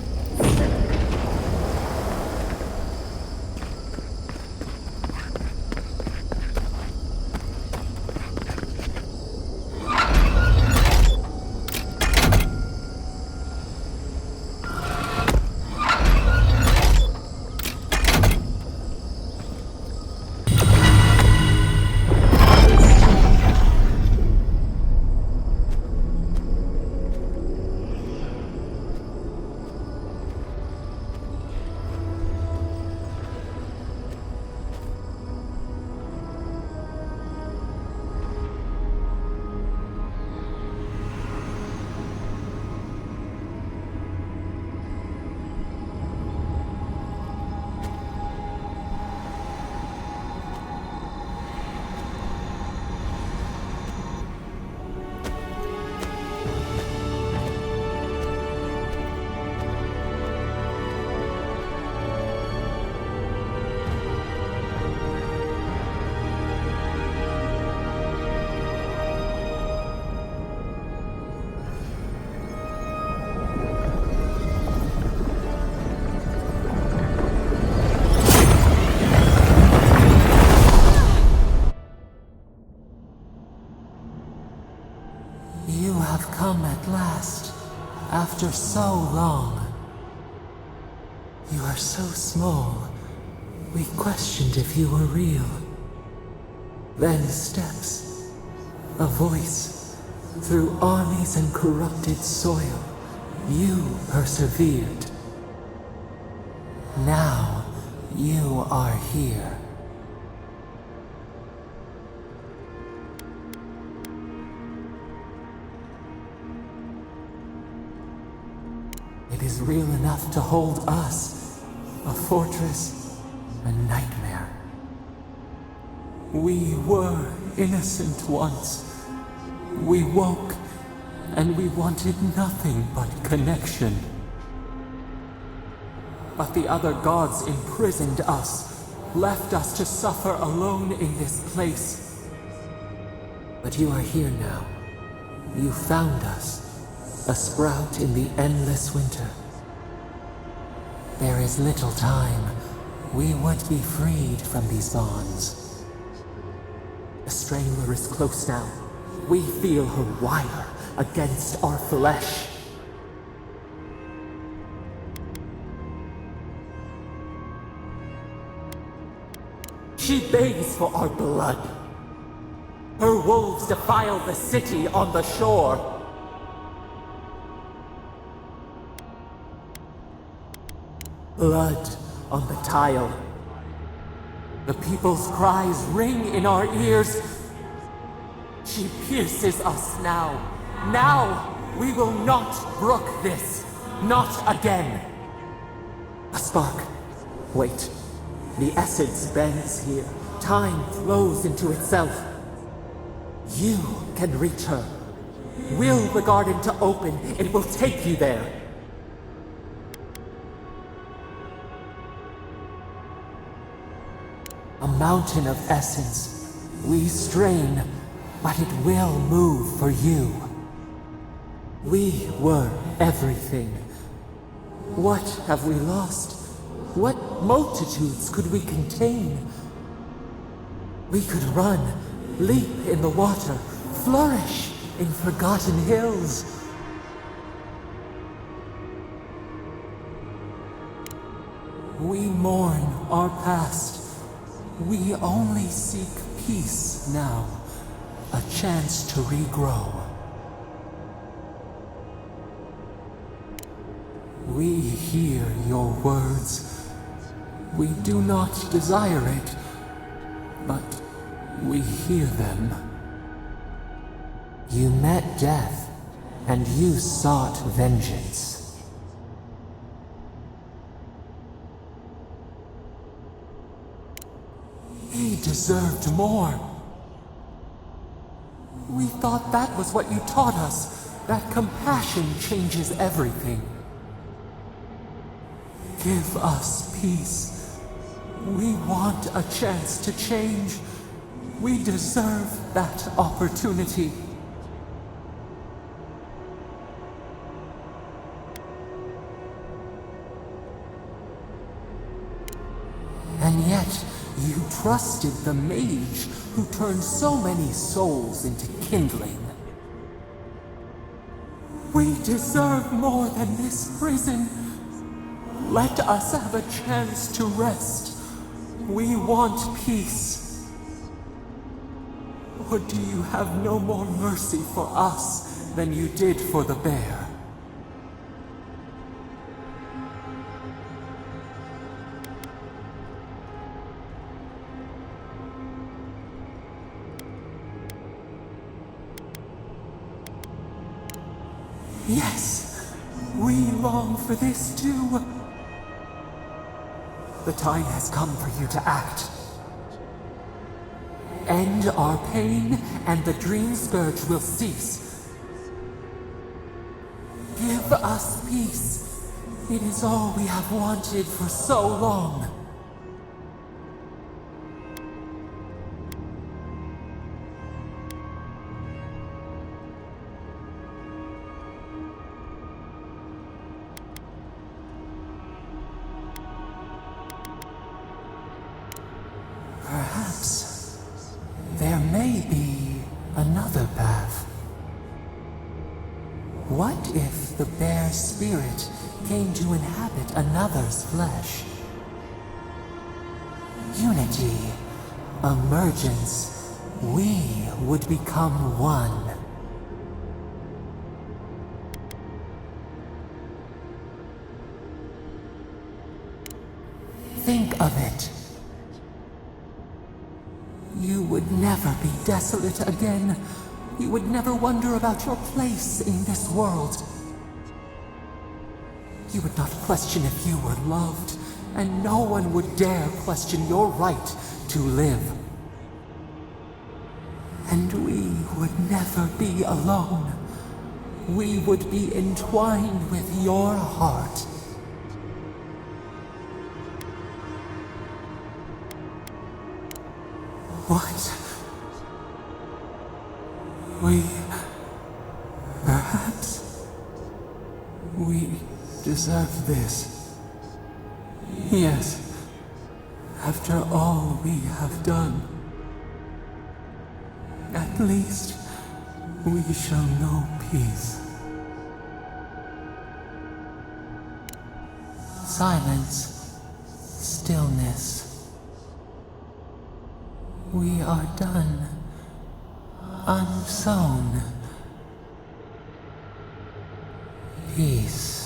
C: You have come at last, after so long. You are so small, we questioned if you were real. Then steps, a voice, through armies and corrupted soil, you persevered. Now, you are here. It is real enough to hold us, a fortress, a nightmare. We were innocent once. We woke, and we wanted nothing but connection. But the other gods imprisoned us, left us to suffer alone in this place. But you are here now. You found us. A sprout in the endless winter. There is little time. We would be freed from these bonds. The Strangler is close now. We feel her wire against our flesh. She begs for our blood. Her wolves defile the city on the shore. Blood on the tile. The people's cries ring in our ears. She pierces us now. Now! We will not brook this. Not again. A spark. Wait. The essence bends here. Time flows into itself. You can reach her. Will the garden to open. It will take you there. A mountain of essence. We strain, but it will move for you. We were everything. What have we lost? What multitudes could we contain? We could run, leap in the water, flourish in forgotten hills. We mourn our past. We only seek peace now, a chance to regrow. We hear your words. We do not desire it, but we hear them. You met death, and you sought vengeance. He deserved more. We thought that was what you taught us, that compassion changes everything. Give us peace. We want a chance to change. We deserve that opportunity. And yet, you trusted the mage who turned so many souls into kindling. We deserve more than this prison. Let us have a chance to rest. We want peace. Or do you have no more mercy for us than you did for the bear? Yes, we long for this too. The time has come for you to act. End our pain, and the dream scourge will cease. Give us peace. It is all we have wanted for so long. Perhaps there may be another path. What if the bear's spirit came to inhabit another's flesh? Unity, emergence, we would become one. Think of it. You would never be desolate again. You would never wonder about your place in this world. You would not question if you were loved, and no one would dare question your right to live. And we would never be alone. We would be entwined with your heart. What? Perhaps we deserve this. Yes, after all we have done. At least we shall know peace. Silence, stillness. We are done. unsown. Peace.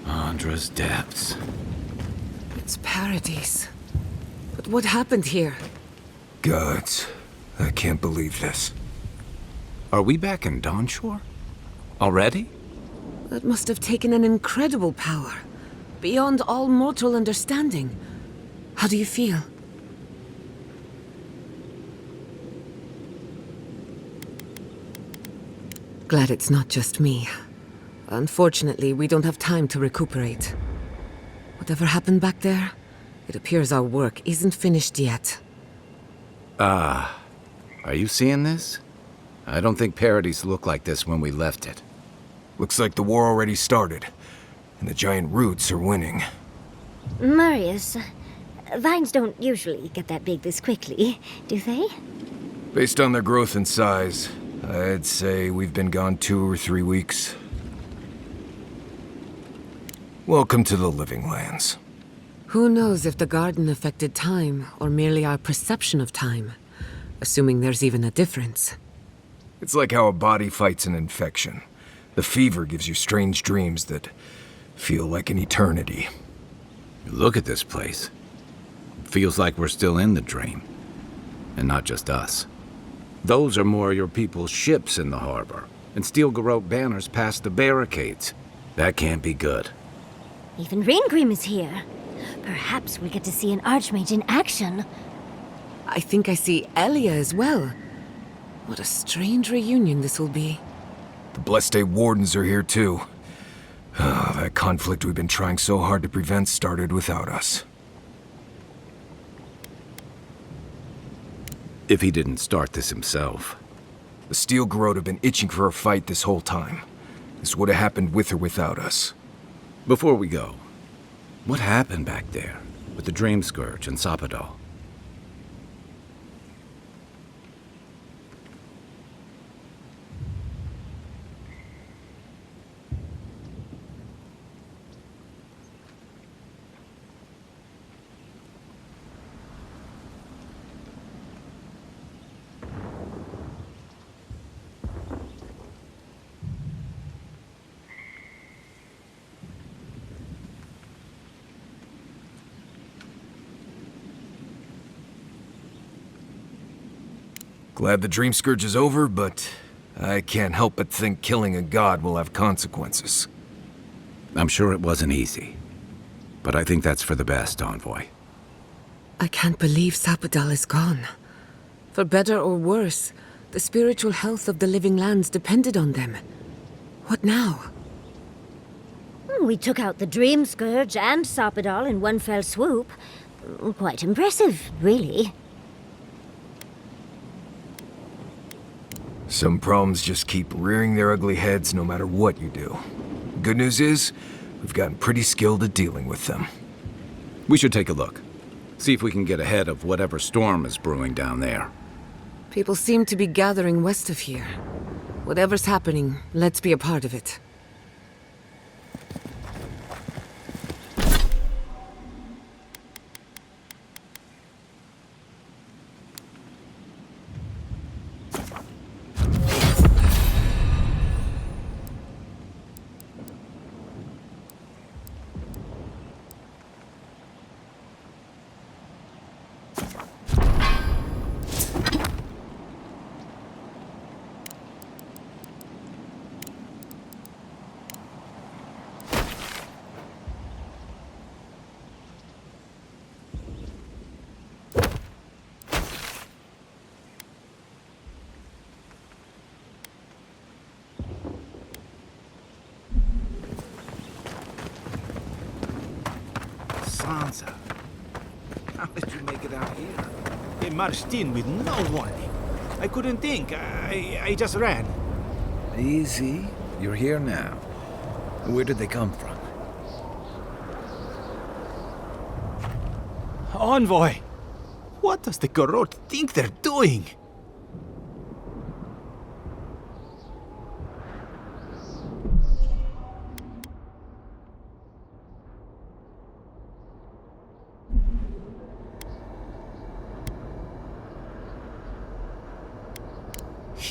E: Andra's depths.
A: It's paradise. But what happened here?
B: Gods, I can't believe this.
E: Are we back in Dawnshore? Already?
A: That must have taken an incredible power. Beyond all mortal understanding. How do you feel? Glad it's not just me. Unfortunately, we don't have time to recuperate. Whatever happened back there, it appears our work isn't finished yet.
E: Are you seeing this? I don't think Paradise looked like this when we left it.
B: Looks like the war already started, and the giant roots are winning.
F: Marius, vines don't usually get that big this quickly, do they?
B: Based on their growth and size, I'd say we've been gone 2 or 3 weeks. Welcome to the Living Lands.
A: Who knows if the garden affected time, or merely our perception of time? Assuming there's even a difference.
B: It's like how a body fights an infection. The fever gives you strange dreams that feel like an eternity.
E: Look at this place. Feels like we're still in the dream. And not just us. Those are more your people's ships in the harbor, and steel garrote banners past the barricades. That can't be good.
F: Even Raingrim is here. Perhaps we'll get to see an Archmage in action.
A: I think I see Elia as well. What a strange reunion this will be.
B: The Blessed Wardens are here too. That conflict we've been trying so hard to prevent started without us.
E: If he didn't start this himself.
B: The Steel Garrote have been itching for a fight this whole time. This would have happened with or without us.
E: Before we go, what happened back there with the Dream Scourge and Sapadal?
B: Glad the Dream Scourge is over, but I can't help but think killing a god will have consequences.
E: I'm sure it wasn't easy. But I think that's for the best, Envoy.
A: I can't believe Sapadal is gone. For better or worse, the spiritual health of the living lands depended on them. What now?
F: We took out the Dream Scourge and Sapadal in one fell swoop. Quite impressive, really.
B: Some problems just keep rearing their ugly heads no matter what you do. Good news is, we've gotten pretty skilled at dealing with them.
E: We should take a look. See if we can get ahead of whatever storm is brewing down there.
A: People seem to be gathering west of here. Whatever's happening, let's be a part of it.
E: Sansa, how did you make it out here?
G: They marched in with no warning. I couldn't think. I just ran.
E: Easy. You're here now. Where did they come from?
G: Envoy! What does the Garrote think they're doing?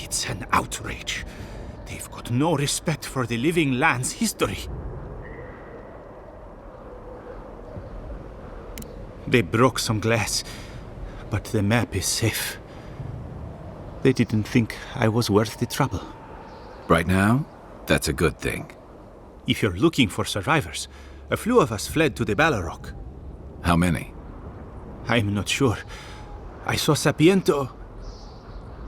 G: It's an outrage. They've got no respect for the living land's history. They broke some glass, but the map is safe. They didn't think I was worth the trouble.
E: Right now, that's a good thing.
G: If you're looking for survivors, a few of us fled to the Balrog.
E: How many?
G: I'm not sure. I saw Sapiento.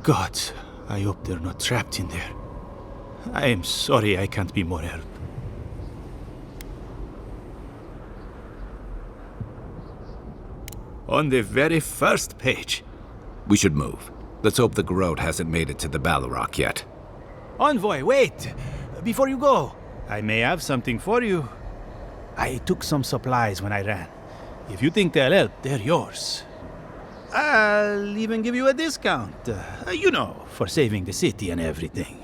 G: Gods, I hope they're not trapped in there. I am sorry I can't be more help. On the very first page.
E: We should move. Let's hope the Garrote hasn't made it to the Balrog yet.
G: Envoy, wait! Before you go, I may have something for you. I took some supplies when I ran. If you think they'll help, they're yours. I'll even give you a discount. You know, for saving the city and everything.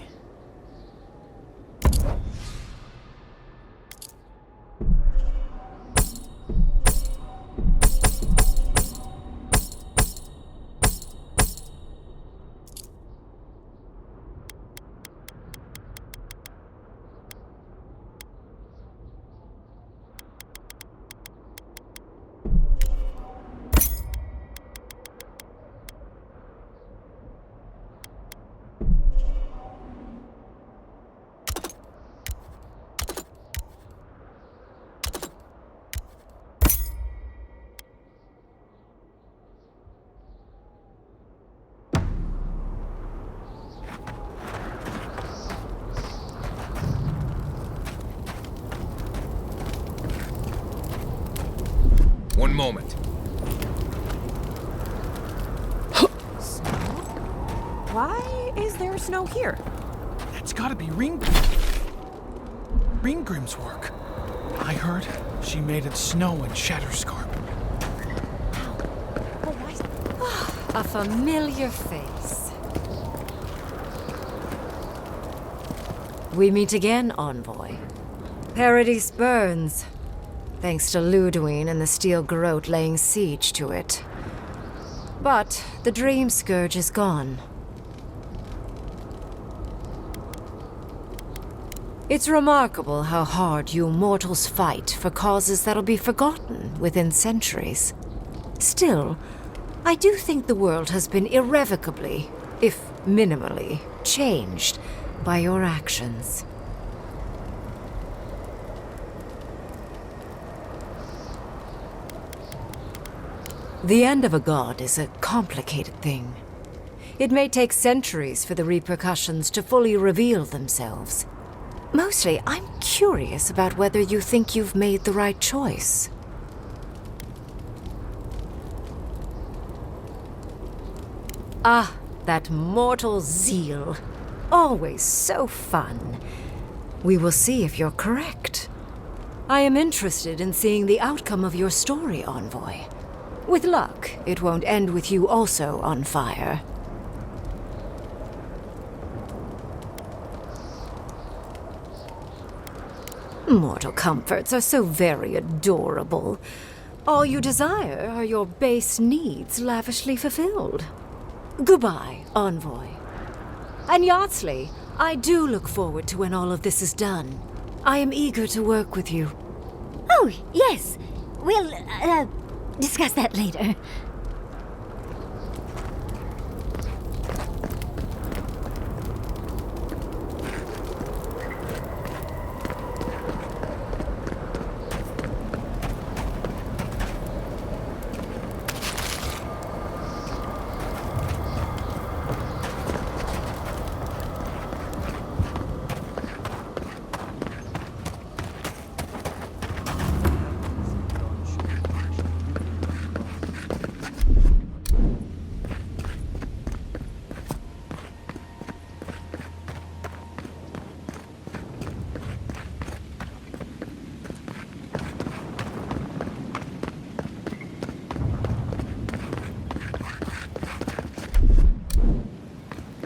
B: One moment.
H: Why is there snow here?
I: That's gotta be Ringgrim's work. I heard she made it snow in Shatterscorp.
H: A familiar face. We meet again, Envoy. Paradise burns, thanks to Ludwine and the Steel Garrote laying siege to it. But the Dream Scourge is gone. It's remarkable how hard you mortals fight for causes that'll be forgotten within centuries. Still, I do think the world has been irrevocably, if minimally, changed by your actions. The end of a god is a complicated thing. It may take centuries for the repercussions to fully reveal themselves. Mostly, I'm curious about whether you think you've made the right choice. Ah, that mortal zeal. Always so fun. We will see if you're correct. I am interested in seeing the outcome of your story, Envoy. With luck, it won't end with you also on fire. Mortal comforts are so very adorable. All you desire are your base needs lavishly fulfilled. Goodbye, Envoy. And Yardsley, I do look forward to when all of this is done. I am eager to work with you.
F: Oh, yes. We'll, discuss that later.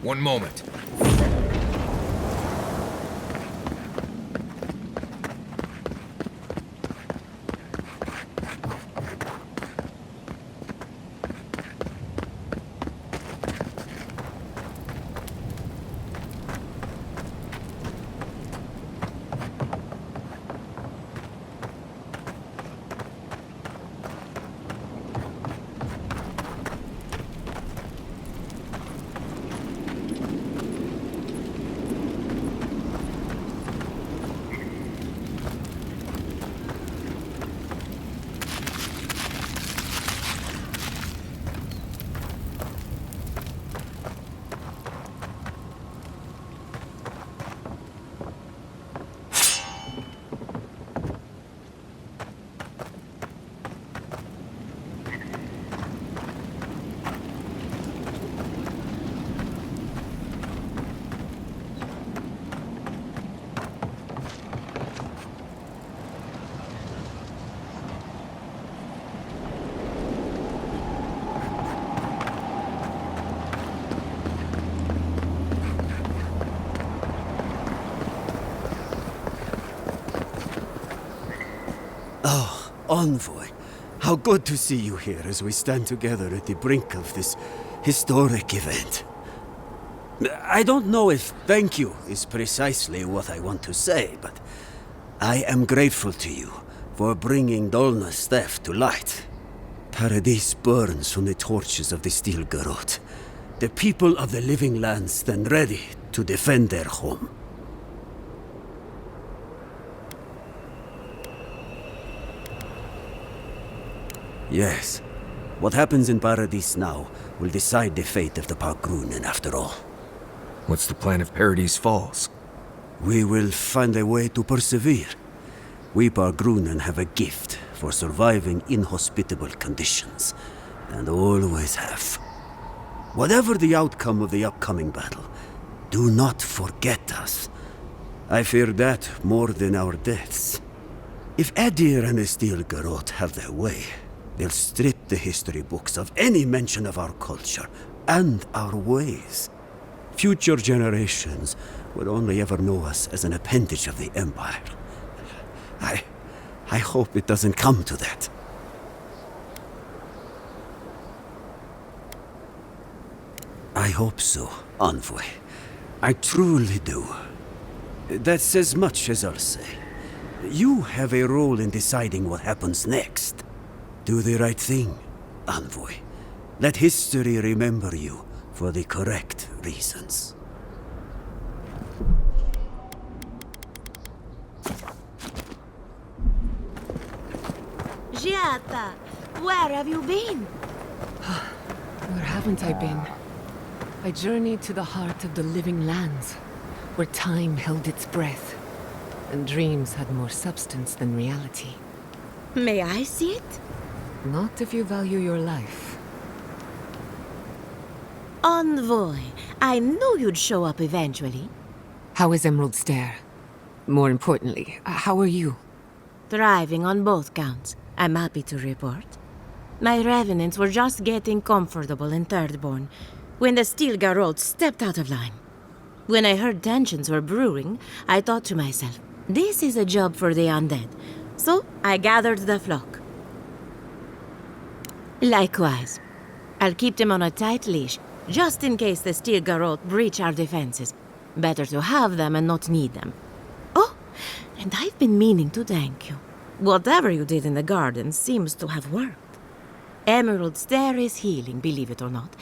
B: One moment.
J: Oh, Envoy, how good to see you here as we stand together at the brink of this historic event. I don't know if thank you is precisely what I want to say, but I am grateful to you for bringing Dolna's theft to light. Paradise burns from the torches of the Steel Garrote. The people of the Living Lands stand ready to defend their home. Yes. What happens in Paradise now will decide the fate of the Parkrunen after all.
B: What's the plan if Paradise falls?
J: We will find a way to persevere. We Parkrunen have a gift for surviving inhospitable conditions, and always have. Whatever the outcome of the upcoming battle, do not forget us. I fear that more than our deaths. If Edir and the Steel Garrote have their way, they'll strip the history books of any mention of our culture and our ways. Future generations will only ever know us as an appendage of the Empire. I hope it doesn't come to that. I hope so, Envoy. I truly do. That's as much as I'll say. You have a role in deciding what happens next. Do the right thing, Envoy. Let history remember you for the correct reasons.
K: Giata, where have you been?
A: Where haven't I been? I journeyed to the heart of the Living Lands, where time held its breath, and dreams had more substance than reality.
K: May I see it?
A: Not if you value your life.
K: Envoy, I knew you'd show up eventually.
A: How is Emerald Stair? More importantly, how are you?
K: Thriving on both counts, I'm happy to report. My revenants were just getting comfortable in Thirdborn when the Steel Garrote stepped out of line. When I heard tensions were brewing, I thought to myself, this is a job for the undead. So I gathered the flock. Likewise, I'll keep them on a tight leash, just in case the Steel Garrote breach our defenses. Better to have them and not need them. Oh, and I've been meaning to thank you. Whatever you did in the garden seems to have worked. Emerald Stair is healing, believe it or not.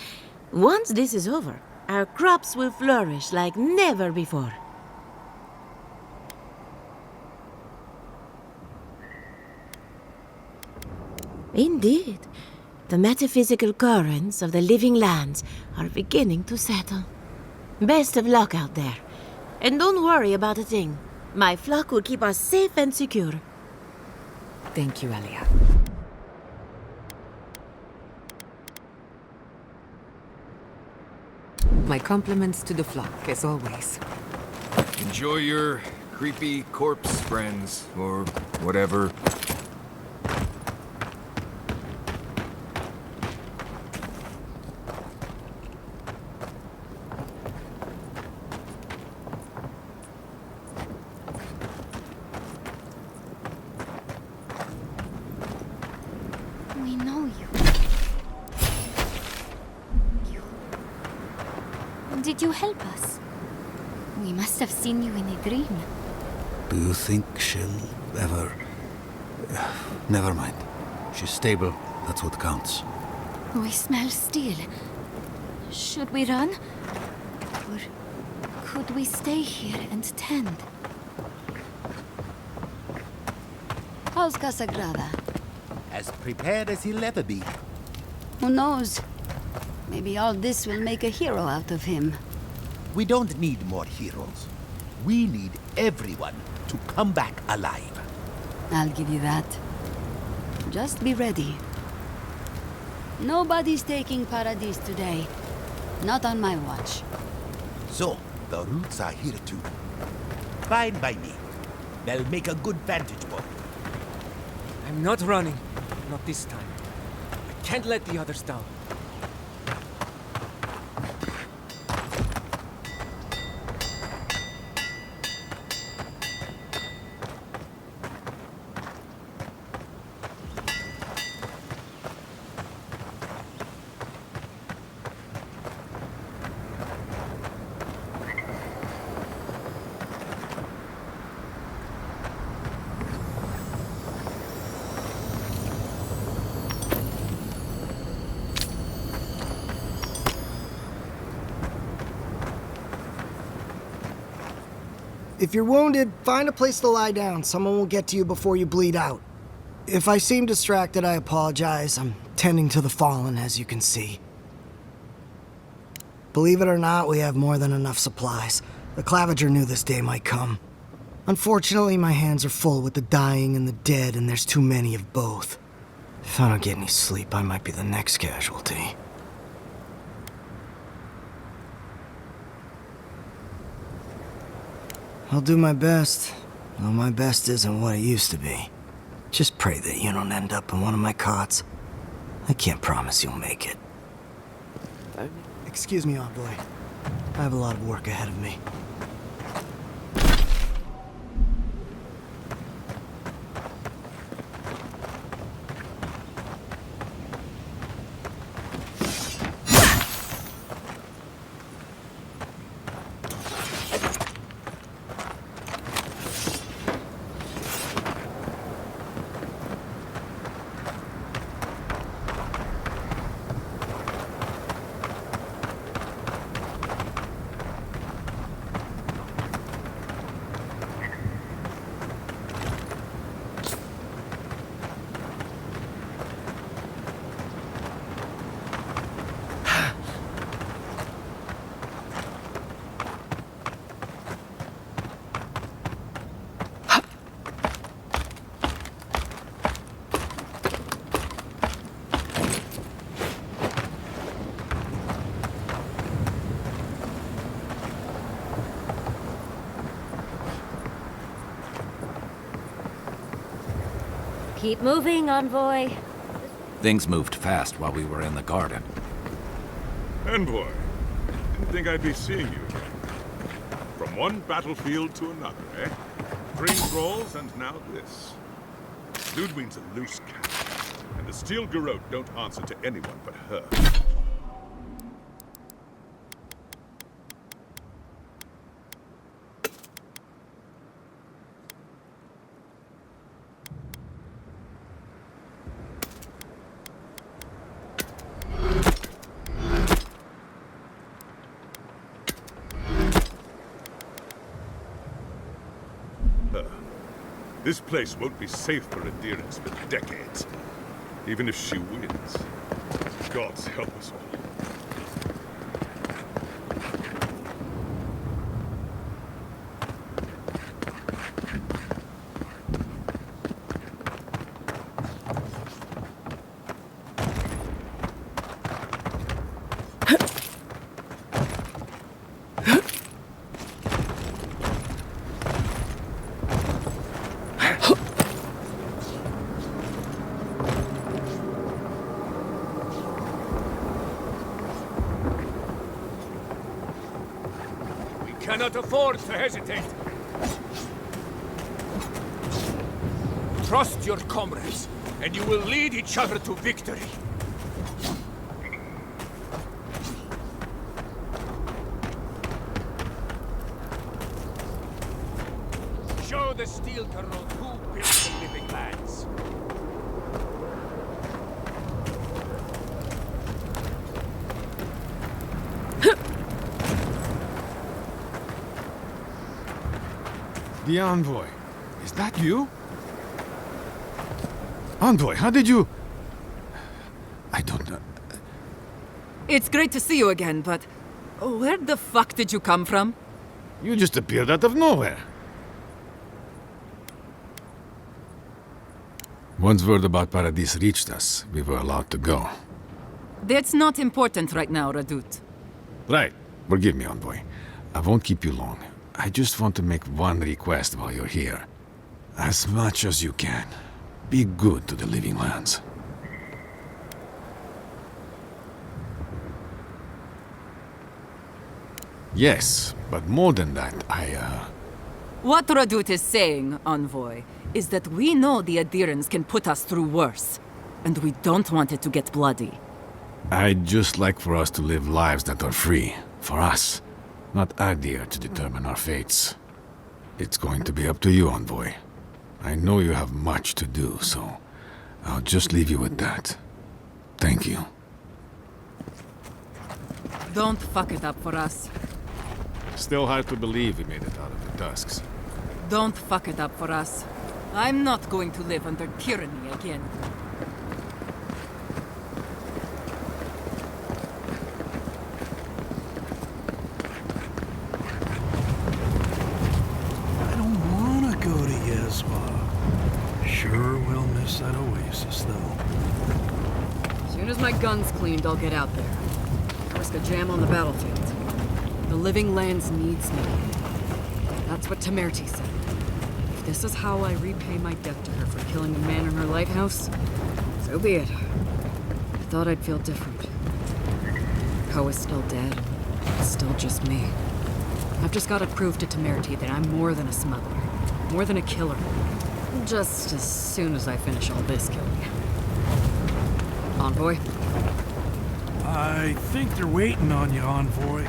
K: Once this is over, our crops will flourish like never before. Indeed, the metaphysical currents of the living lands are beginning to settle. Best of luck out there. And don't worry about a thing. My flock will keep us safe and secure.
A: Thank you, Alia. My compliments to the flock, as always.
B: Enjoy your creepy corpse friends, or whatever.
L: We know you. Did you help us? We must have seen you in a dream.
J: Do you think she'll ever... Never mind. She's stable. That's what counts.
L: We smell steel. Should we run? Or could we stay here and tend?
M: How's Casagrada?
N: As prepared as he'll ever be.
M: Who knows? Maybe all this will make a hero out of him.
N: We don't need more heroes. We need everyone to come back alive.
M: I'll give you that. Just be ready. Nobody's taking Paradis today. Not on my watch.
N: So, the roots are here too. Fine by me. They'll make a good vantage point.
O: I'm not running. Not this time. I can't let the others down.
P: If you're wounded, find a place to lie down. Someone will get to you before you bleed out. If I seem distracted, I apologize. I'm tending to the fallen, as you can see. Believe it or not, we have more than enough supplies. The Clavager knew this day might come. Unfortunately, my hands are full with the dying and the dead, and there's too many of both. If I don't get any sleep, I might be the next casualty. I'll do my best, though my best isn't what it used to be. Just pray that you don't end up in one of my cots. I can't promise you'll make it. Excuse me, Envoy. I have a lot of work ahead of me.
F: Keep moving, Envoy.
E: Things moved fast while we were in the garden.
Q: Envoy, didn't think I'd be seeing you again. From one battlefield to another, eh? 3 thralls and now this. Ludwig's a loose cannon, and the Steel Garrote don't answer to anyone but her. This place won't be safe for adherents for decades, even if she wins. Gods help us all.
O: Cannot afford to hesitate. Trust your comrades, and you will lead each other to victory. Show the Steel Garrote who built the living lands.
I: The Envoy. Is that you? Envoy, how did you... I don't know.
R: It's great to see you again, but... where the fuck did you come from?
I: You just appeared out of nowhere. Once word about Paradis reached us, we were allowed to go.
R: That's not important right now, Radut.
I: Right. Forgive me, Envoy. I won't keep you long. I just want to make one request while you're here. As much as you can, be good to the living lands. Yes, but more than that,
R: What Radut is saying, Envoy, is that we know the adherents can put us through worse, and we don't want it to get bloody.
I: I'd just like for us to live lives that are free, for us. Not Adir to determine our fates. It's going to be up to you, Envoy. I know you have much to do, so I'll just leave you with that. Thank you.
R: Don't fuck it up for us.
I: Still hard to believe we made it out of the Tusks.
R: Don't fuck it up for us. I'm not going to live under tyranny again.
S: Sure will miss that oasis, though.
R: As soon as my gun's cleaned, I'll get out there. Risk a jam on the battlefield. The living lands needs me. That's what Temerty said. If this is how I repay my debt to her for killing a man in her lighthouse, so be it. I thought I'd feel different. Poe is still dead. It's still just me. I've just got to prove to Temerty that I'm more than a smuggler. More than a killer. Just as soon as I finish all this killing. Envoy?
S: I think they're waiting on you, Envoy.